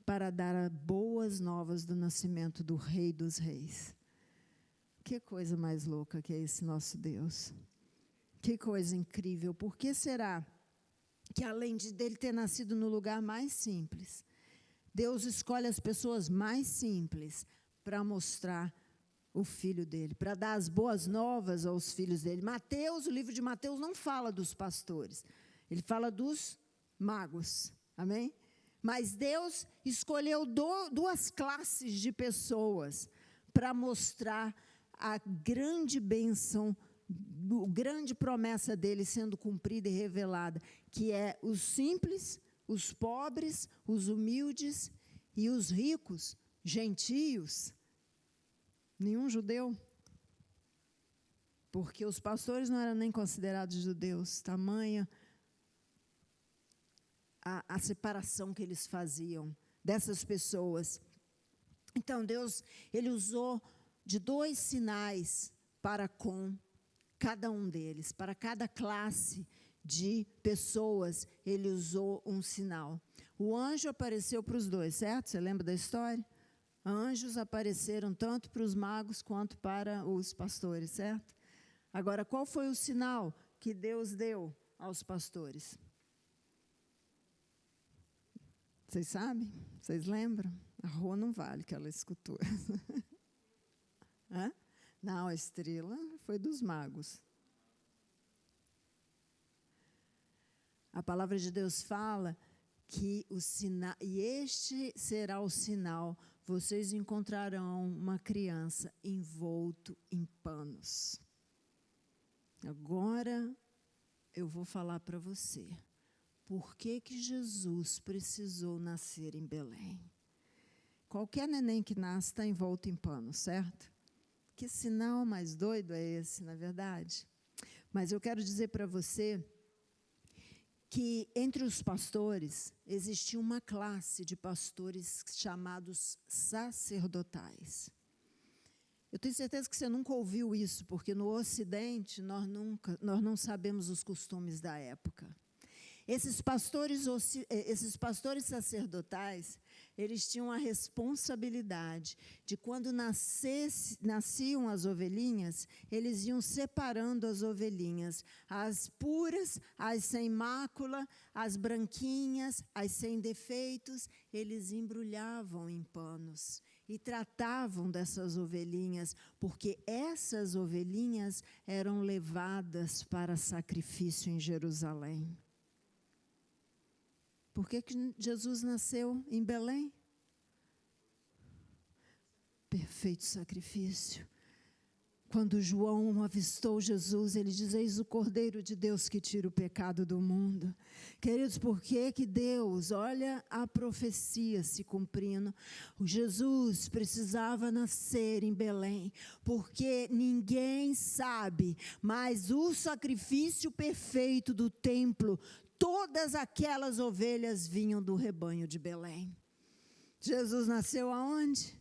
para dar boas novas do nascimento do Rei dos Reis. Que coisa mais louca que é esse nosso Deus. Que coisa incrível. Por que será que, além dele ter nascido no lugar mais simples, Deus escolhe as pessoas mais simples para mostrar o filho dele, para dar as boas novas aos filhos dele? Mateus, o livro de Mateus não fala dos pastores, ele fala dos magos, amém? Mas Deus escolheu duas classes de pessoas para mostrar a grande bênção, a grande promessa dele sendo cumprida e revelada, que é os simples, os pobres, os humildes e os ricos, gentios. Nenhum judeu. Porque os pastores não eram nem considerados judeus, tamanha a separação que eles faziam dessas pessoas. Então, Deus, ele usou de 2 sinais para com cada um deles, para cada classe de pessoas, ele usou um sinal. O anjo apareceu para os 2, certo? Você lembra da história? Anjos apareceram tanto para os magos quanto para os pastores, certo? Agora, qual foi o sinal que Deus deu aos pastores? Vocês sabem? Vocês lembram? A Rô não vale, que ela escutou. Hã? Não, a estrela foi dos magos. A palavra de Deus fala que o sinal, e este será o sinal, vocês encontrarão uma criança envolto em panos. Agora eu vou falar para você. Por que Jesus precisou nascer em Belém? Qualquer neném que nasce está envolto em pano, certo? Que sinal mais doido é esse, na verdade? Mas eu quero dizer para você que entre os pastores existia uma classe de pastores chamados sacerdotais. Eu tenho certeza que você nunca ouviu isso, porque no Ocidente nós não sabemos os costumes da época. Esses pastores sacerdotais, eles tinham a responsabilidade de quando nasciam as ovelhinhas, eles iam separando as ovelhinhas, as puras, as sem mácula, as branquinhas, as sem defeitos, eles embrulhavam em panos e tratavam dessas ovelhinhas, porque essas ovelhinhas eram levadas para sacrifício em Jerusalém. Por que Jesus nasceu em Belém? Perfeito sacrifício. Quando João avistou Jesus, ele diz: eis o Cordeiro de Deus que tira o pecado do mundo. Queridos, por que Deus, olha a profecia se cumprindo, o Jesus precisava nascer em Belém, porque ninguém sabe, mas o sacrifício perfeito do templo, todas aquelas ovelhas vinham do rebanho de Belém. Jesus nasceu aonde?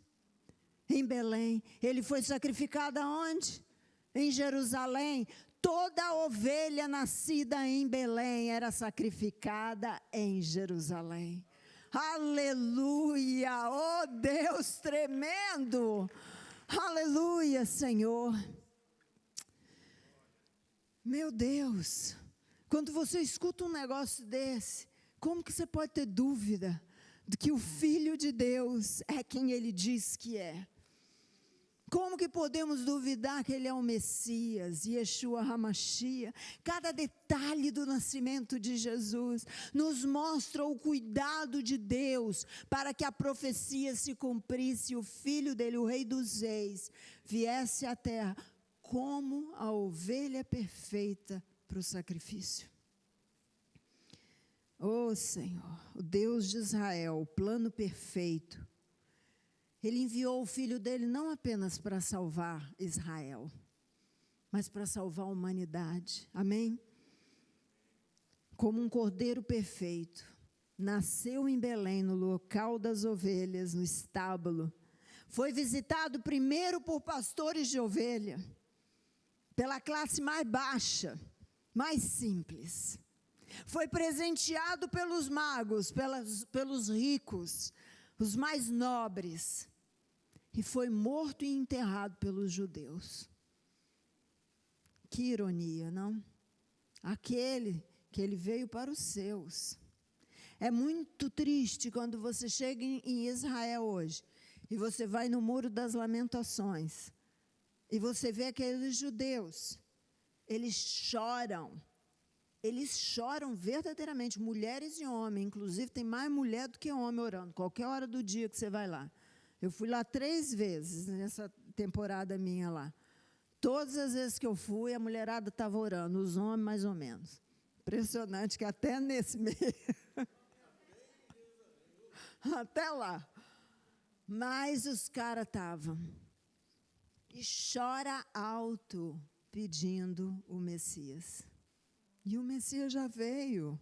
Em Belém. Ele foi sacrificado aonde? Em Jerusalém. Toda ovelha nascida em Belém era sacrificada em Jerusalém. Aleluia! Oh Deus tremendo! Aleluia, Senhor! Meu Deus! Quando você escuta um negócio desse, como que você pode ter dúvida de que o Filho de Deus é quem Ele diz que é? Como que podemos duvidar que Ele é o Messias, Yeshua HaMashiach? Cada detalhe do nascimento de Jesus nos mostra o cuidado de Deus para que a profecia se cumprisse, o Filho dele, o Rei dos Reis, viesse à terra como a ovelha perfeita para o sacrifício. Oh Senhor, o Deus de Israel, o plano perfeito, Ele enviou o Filho dele não apenas para salvar Israel, mas para salvar a humanidade, amém? Como um cordeiro perfeito, nasceu em Belém, no local das ovelhas, no estábulo, foi visitado primeiro por pastores de ovelha, pela classe mais baixa, mais simples. Foi presenteado pelos magos, pelos ricos, os mais nobres. E foi morto e enterrado pelos judeus. Que ironia, não? Aquele que ele veio para os seus. É muito triste quando você chega em Israel hoje, e você vai no Muro das Lamentações, e você vê aqueles judeus. Eles choram verdadeiramente, mulheres e homens, inclusive tem mais mulher do que homem orando, qualquer hora do dia que você vai lá. Eu fui lá 3 vezes nessa temporada minha lá. Todas as vezes que eu fui, a mulherada estava orando, os homens mais ou menos. Impressionante que até nesse meio, até lá. Mas os caras estavam. E chora alto, pedindo o Messias. E o Messias já veio.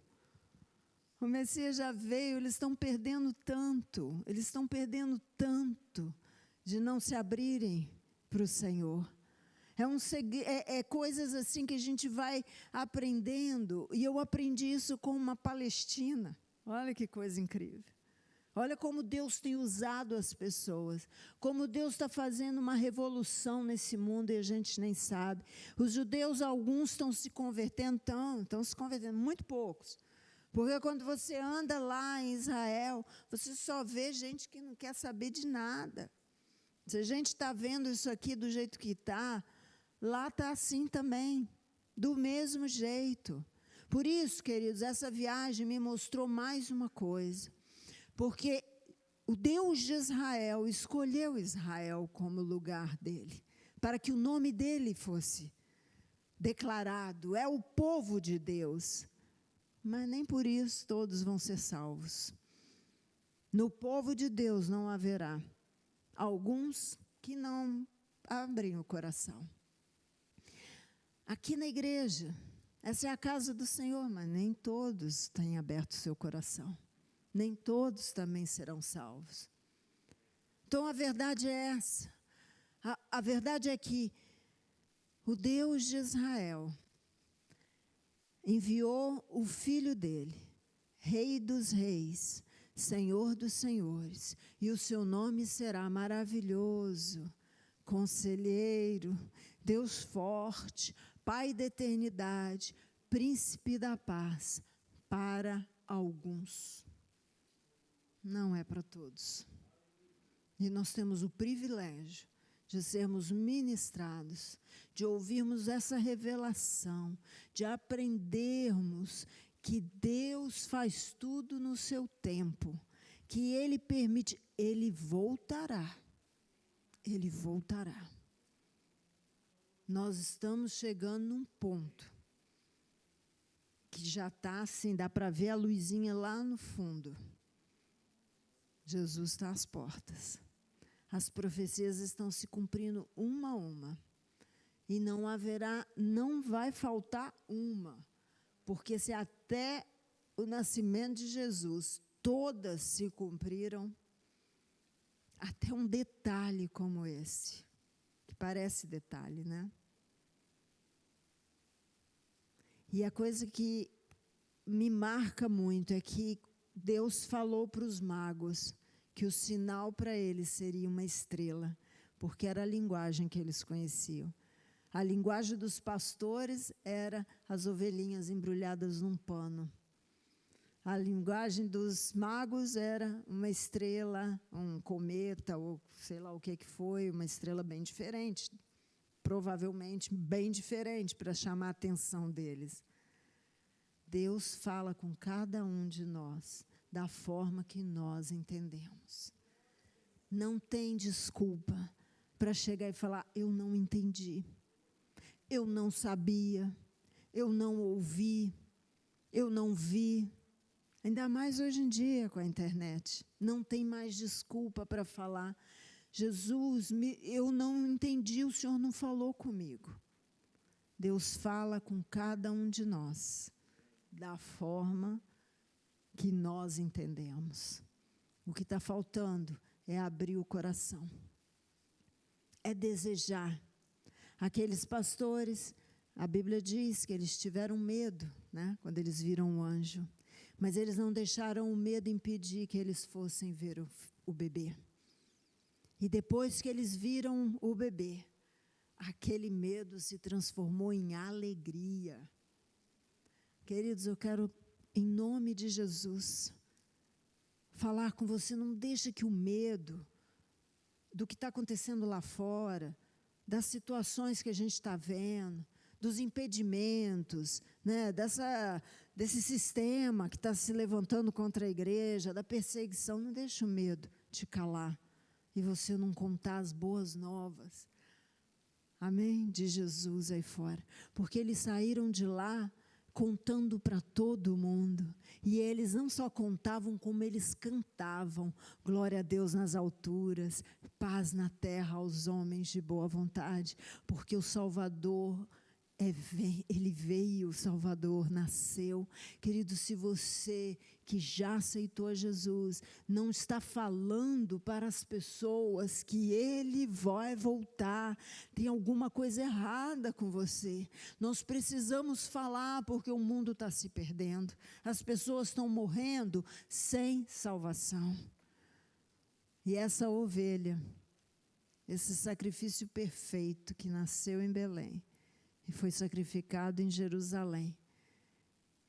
O Messias já veio, eles estão perdendo tanto de não se abrirem para o Senhor. É coisas assim que a gente vai aprendendo, e eu aprendi isso com uma palestina. Olha que coisa incrível. Olha como Deus tem usado as pessoas, como Deus está fazendo uma revolução nesse mundo e a gente nem sabe. Os judeus, alguns estão se convertendo, estão se convertendo, muito poucos. Porque quando você anda lá em Israel, você só vê gente que não quer saber de nada. Se a gente está vendo isso aqui do jeito que está, lá está assim também, do mesmo jeito. Por isso, queridos, essa viagem me mostrou mais uma coisa. Porque o Deus de Israel escolheu Israel como lugar dele, para que o nome dele fosse declarado. É o povo de Deus. Mas nem por isso todos vão ser salvos. No povo de Deus não haverá alguns que não abrem o coração. Aqui na igreja, essa é a casa do Senhor, mas nem todos têm aberto o seu coração. Nem todos também serão salvos. Então a verdade é essa. A verdade é que o Deus de Israel enviou o Filho dele, Rei dos reis, Senhor dos senhores, e o seu nome será maravilhoso, Conselheiro, Deus forte, Pai da eternidade, Príncipe da paz, para alguns. Não é para todos. E nós temos o privilégio de sermos ministrados, de ouvirmos essa revelação, de aprendermos que Deus faz tudo no seu tempo, que Ele permite, Ele voltará. Ele voltará. Nós estamos chegando num ponto que já está assim, dá para ver a luzinha lá no fundo. Jesus está às portas. As profecias estão se cumprindo uma a uma. E não vai faltar uma. Porque se até o nascimento de Jesus todas se cumpriram, até um detalhe como esse, que parece detalhe, né? E a coisa que me marca muito é que Deus falou para os magos que o sinal para eles seria uma estrela, porque era a linguagem que eles conheciam. A linguagem dos pastores era as ovelhinhas embrulhadas num pano. A linguagem dos magos era uma estrela, um cometa, ou sei lá o que foi, uma estrela bem diferente, provavelmente bem diferente, para chamar a atenção deles. Deus fala com cada um de nós da forma que nós entendemos. Não tem desculpa para chegar e falar, eu não entendi, eu não sabia, eu não ouvi, eu não vi. Ainda mais hoje em dia com a internet. Não tem mais desculpa para falar, Jesus, eu não entendi, o Senhor não falou comigo. Deus fala com cada um de nós, da forma que nós entendemos. O que está faltando é abrir o coração. É desejar. Aqueles pastores, a Bíblia diz que eles tiveram medo, né, quando eles viram o anjo. Mas eles não deixaram o medo impedir que eles fossem ver o bebê. E depois que eles viram o bebê, aquele medo se transformou em alegria. Queridos, eu quero, em nome de Jesus, falar com você, não deixe que o medo do que está acontecendo lá fora, das situações que a gente está vendo, dos impedimentos, né, desse sistema que está se levantando contra a igreja, da perseguição, não deixe o medo te calar e você não contar as boas novas, amém, de Jesus aí fora, porque eles saíram de lá contando para todo mundo, e eles não só contavam, como eles cantavam, glória a Deus nas alturas, paz na terra aos homens de boa vontade, porque o Salvador ele veio, o Salvador nasceu. Querido, se você que já aceitou Jesus não está falando para as pessoas que Ele vai voltar, tem alguma coisa errada com você. Nós precisamos falar, porque o mundo está se perdendo, as pessoas estão morrendo sem salvação. E essa ovelha, esse sacrifício perfeito que nasceu em Belém e foi sacrificado em Jerusalém,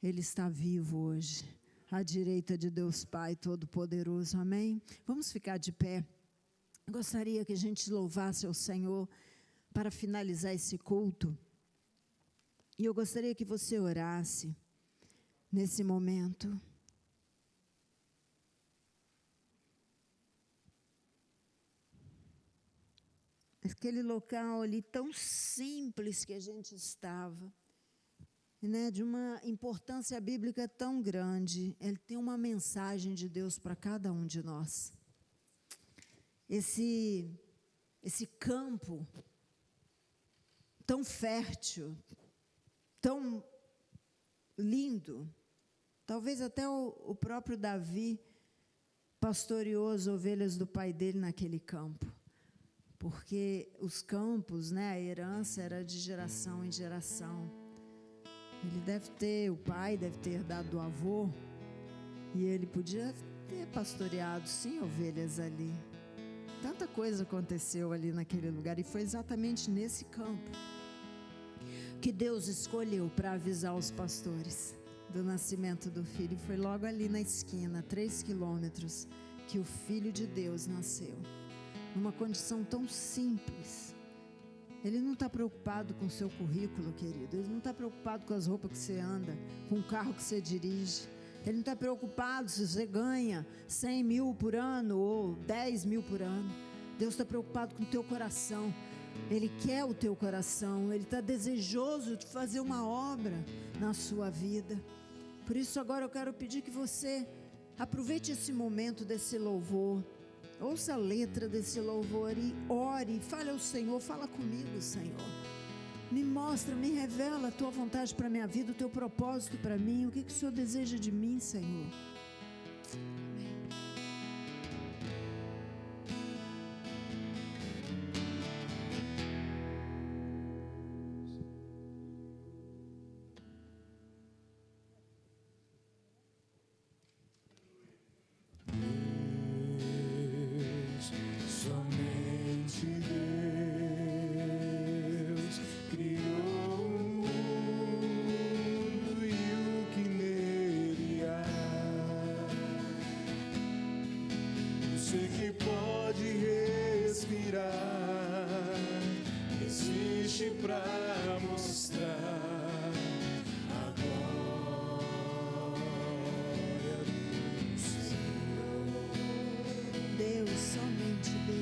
ele está vivo hoje, à direita de Deus Pai Todo-Poderoso, amém? Vamos ficar de pé. Gostaria que a gente louvasse ao Senhor para finalizar esse culto, e eu gostaria que você orasse nesse momento. Aquele local ali tão simples que a gente estava, né, de uma importância bíblica tão grande, ele tem uma mensagem de Deus para cada um de nós. Esse campo tão fértil, tão lindo, talvez até o próprio Davi pastoreou as ovelhas do pai dele naquele campo. Porque os campos, né, a herança era de geração em geração. O pai deve ter herdado do avô, e ele podia ter pastoreado, sim, ovelhas ali. Tanta coisa aconteceu ali naquele lugar, e foi exatamente nesse campo que Deus escolheu para avisar os pastores do nascimento do filho. Foi logo ali na esquina, 3 quilômetros, que o Filho de Deus nasceu, numa condição tão simples. Ele não está preocupado com o seu currículo, querido. Ele não está preocupado com as roupas que você anda, com o carro que você dirige. Ele não está preocupado se você ganha 100 mil por ano ou 10 mil por ano. Deus está preocupado com o teu coração. Ele quer o teu coração. Ele está desejoso de fazer uma obra na sua vida. Por isso agora eu quero pedir que você aproveite esse momento desse louvor. Ouça a letra desse louvor e ore, fale ao Senhor, fala comigo, Senhor. Me mostra, me revela a tua vontade para a minha vida, o teu propósito para mim, o que o Senhor deseja de mim, Senhor. Somente Deus criou o mundo e o que nele há. Você que pode respirar, existe pra mostrar a glória do Senhor. Deus, somente Deus.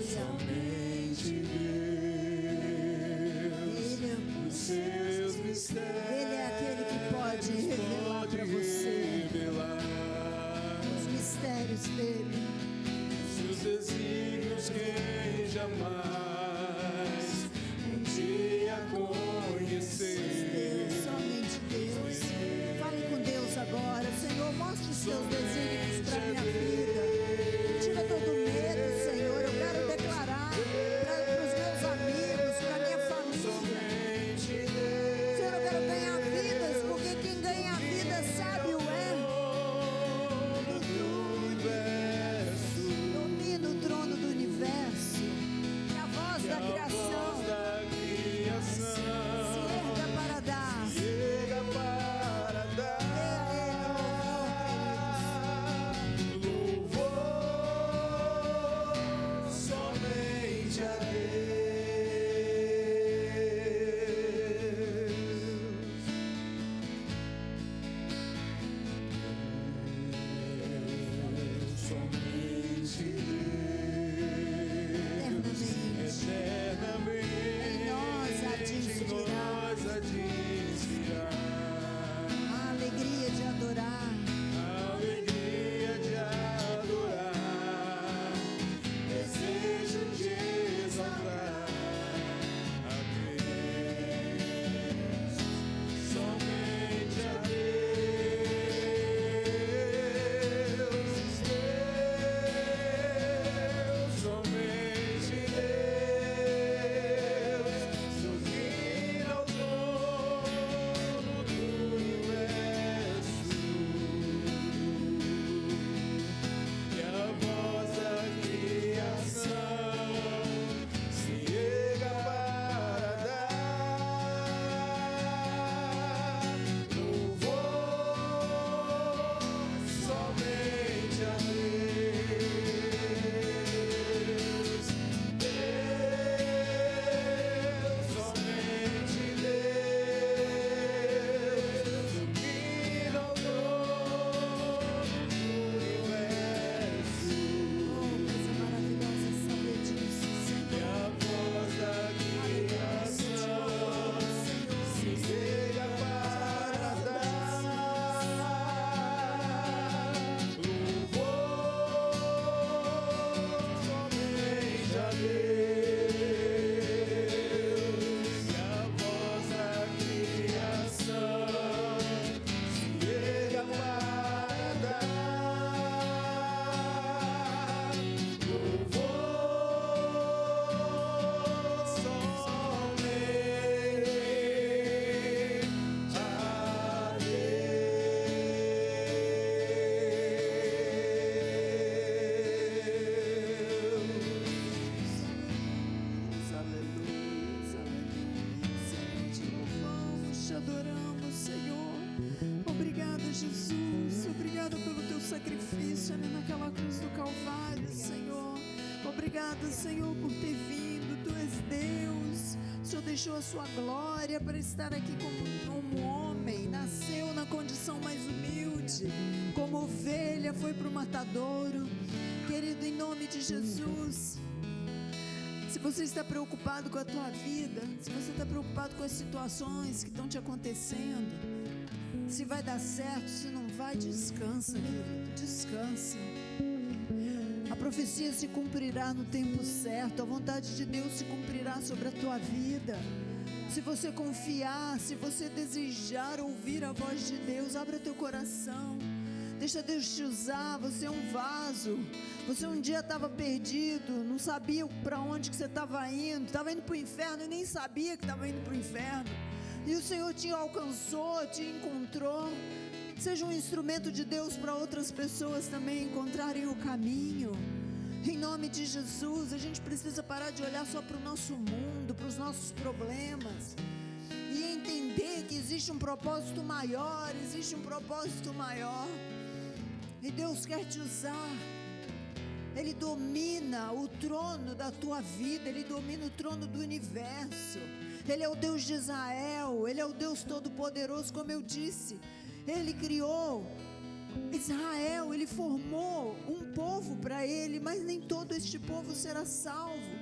Somente Deus. Os seus mistérios. Ele é aquele que pode revelar para você os mistérios dele. Seus desígnios quem jamais um dia conheceu. Deus, somente Deus. Fale com Deus agora. Senhor, mostre os teus desígnios para a minha vida. Tira todo medo, Senhor. Eu quero declarar para os meus amigos, para a minha família. Senhor, eu quero ganhar vidas, porque quem ganha a vida sábio é. Domina o trono do universo. Que a voz adoramos, Senhor. Obrigada, Jesus. Obrigada pelo teu sacrifício ali naquela cruz do Calvário, Senhor. Obrigada, Senhor, por ter vindo. Tu és Deus. O Senhor deixou a sua glória para estar aqui como homem. Nasceu na condição mais humilde. Como ovelha foi para o matadouro. Querido, em nome de Jesus, se você está preocupado com a tua vida, se você está preocupado com as situações que estão te acontecendo, se vai dar certo, se não vai, descansa, querido, descansa. A profecia se cumprirá no tempo certo, a vontade de Deus se cumprirá sobre a tua vida. Se você confiar, se você desejar ouvir a voz de Deus, abra teu coração. Deixa Deus te usar. Você é um vaso. Você um dia estava perdido, não sabia para onde que você estava indo para o inferno e nem sabia que estava indo para o inferno. E o Senhor te alcançou, te encontrou. Seja um instrumento de Deus para outras pessoas também encontrarem o caminho. Em nome de Jesus, a gente precisa parar de olhar só para o nosso mundo, para os nossos problemas, e entender que existe um propósito maior, existe um propósito maior. E Deus quer te usar. Ele domina o trono da tua vida, Ele domina o trono do universo. Ele é o Deus de Israel, Ele é o Deus Todo-Poderoso, como eu disse. Ele criou Israel, Ele formou um povo para Ele, mas nem todo este povo será salvo,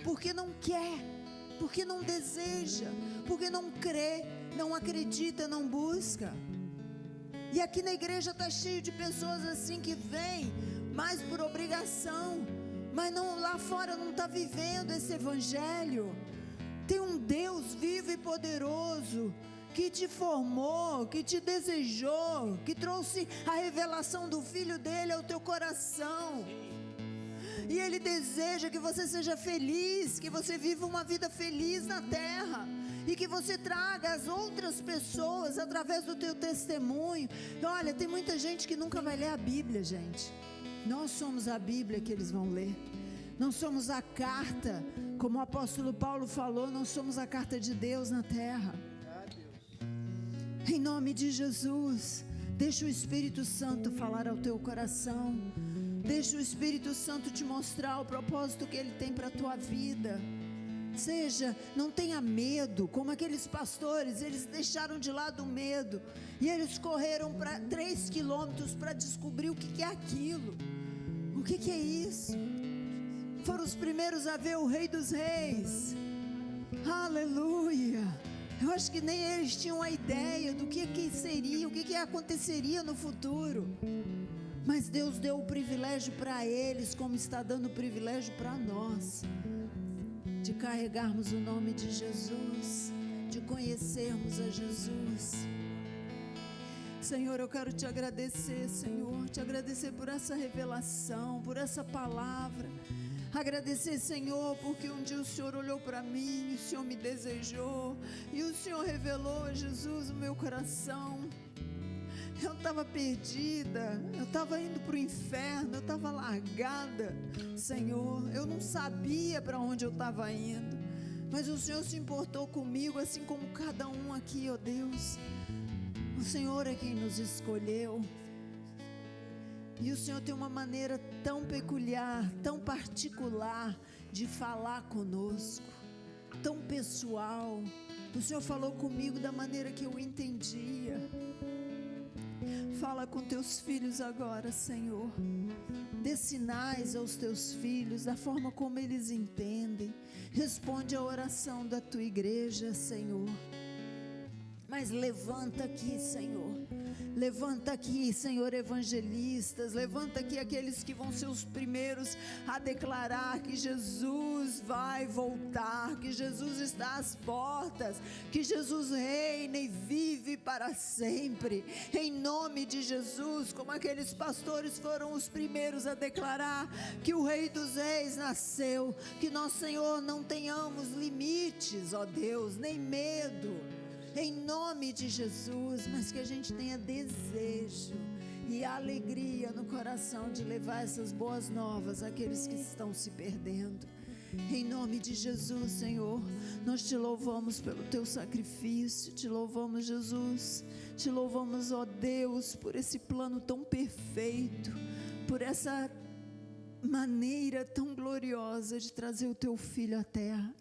porque não quer, porque não deseja, porque não crê, não acredita, não busca. E aqui na igreja está cheio de pessoas assim que vêm mais por obrigação, mas não, lá fora não está vivendo esse evangelho. Tem um Deus vivo e poderoso que te formou, que te desejou, que trouxe a revelação do Filho dele ao teu coração. E Ele deseja que você seja feliz, que você viva uma vida feliz na terra, e que você traga as outras pessoas através do teu testemunho. Olha, tem muita gente que nunca vai ler a Bíblia, gente. Nós somos a Bíblia que eles vão ler. Nós somos a carta, como o apóstolo Paulo falou, nós somos a carta de Deus na terra. Em nome de Jesus, deixa o Espírito Santo falar ao teu coração. Deixa o Espírito Santo te mostrar o propósito que Ele tem para a tua vida. Não tenha medo, como aqueles pastores, eles deixaram de lado o medo, e eles correram para 3 quilômetros para descobrir o que é aquilo, o que é isso. Foram os primeiros a ver o Rei dos Reis. Aleluia. Eu acho que nem eles tinham a ideia do que seria, o que aconteceria no futuro, mas Deus deu o privilégio para eles, como está dando o privilégio para nós, de carregarmos o nome de Jesus, de conhecermos a Jesus. Senhor, eu quero te agradecer, Senhor, te agradecer por essa revelação, por essa palavra. Agradecer, Senhor, porque um dia o Senhor olhou para mim, o Senhor me desejou, e o Senhor revelou, Jesus, o meu coração. Eu estava perdida, eu estava indo para o inferno, eu estava largada, Senhor. Eu não sabia para onde eu estava indo, mas o Senhor se importou comigo, assim como cada um aqui, ó Deus. O Senhor é quem nos escolheu. E o Senhor tem uma maneira tão peculiar, tão particular de falar conosco, tão pessoal. O Senhor falou comigo da maneira que eu entendia. Fala com teus filhos agora, Senhor. Dê sinais aos teus filhos da forma como eles entendem. Responde a oração da tua igreja, Senhor. Mas levanta aqui, Senhor. Levanta aqui, Senhor, evangelistas. Levanta aqui aqueles que vão ser os primeiros a declarar que Jesus vai voltar, que Jesus está às portas, que Jesus reina e vive para sempre. Em nome de Jesus, como aqueles pastores foram os primeiros a declarar que o Rei dos Reis nasceu. Que nós, Senhor, não tenhamos limites, ó Deus, nem medo. Em nome de Jesus, mas que a gente tenha desejo e alegria no coração de levar essas boas novas àqueles que estão se perdendo. Em nome de Jesus, Senhor, nós te louvamos pelo teu sacrifício, te louvamos, Jesus, te louvamos, ó Deus, por esse plano tão perfeito, por essa maneira tão gloriosa de trazer o teu filho à terra.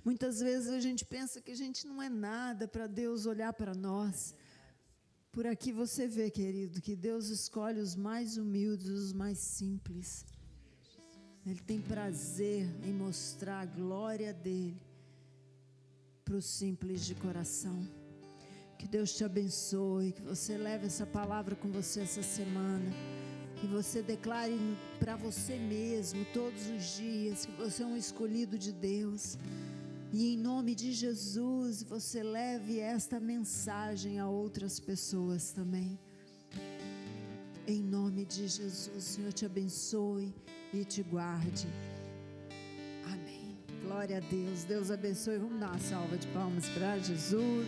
Muitas vezes a gente pensa que a gente não é nada para Deus olhar para nós. Por aqui você vê, querido, que Deus escolhe os mais humildes, os mais simples. Ele tem prazer em mostrar a glória dele para os simples de coração. Que Deus te abençoe, que você leve essa palavra com você essa semana, que você declare para você mesmo todos os dias que você é um escolhido de Deus. E em nome de Jesus, você leve esta mensagem a outras pessoas também. Em nome de Jesus, o Senhor te abençoe e te guarde. Amém. Glória a Deus. Deus abençoe. Vamos dar uma salva de palmas para Jesus.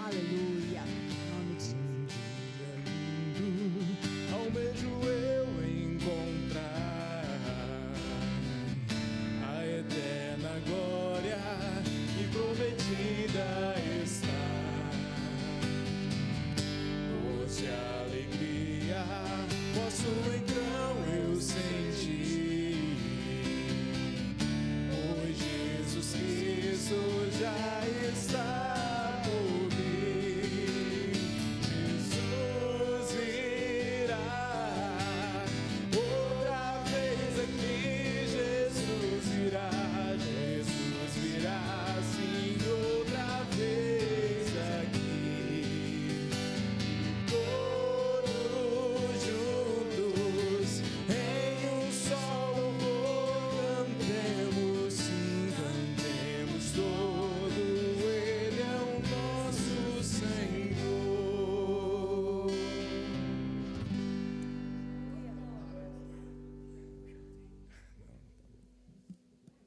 Aleluia. Em nome de Jesus. Almejo eu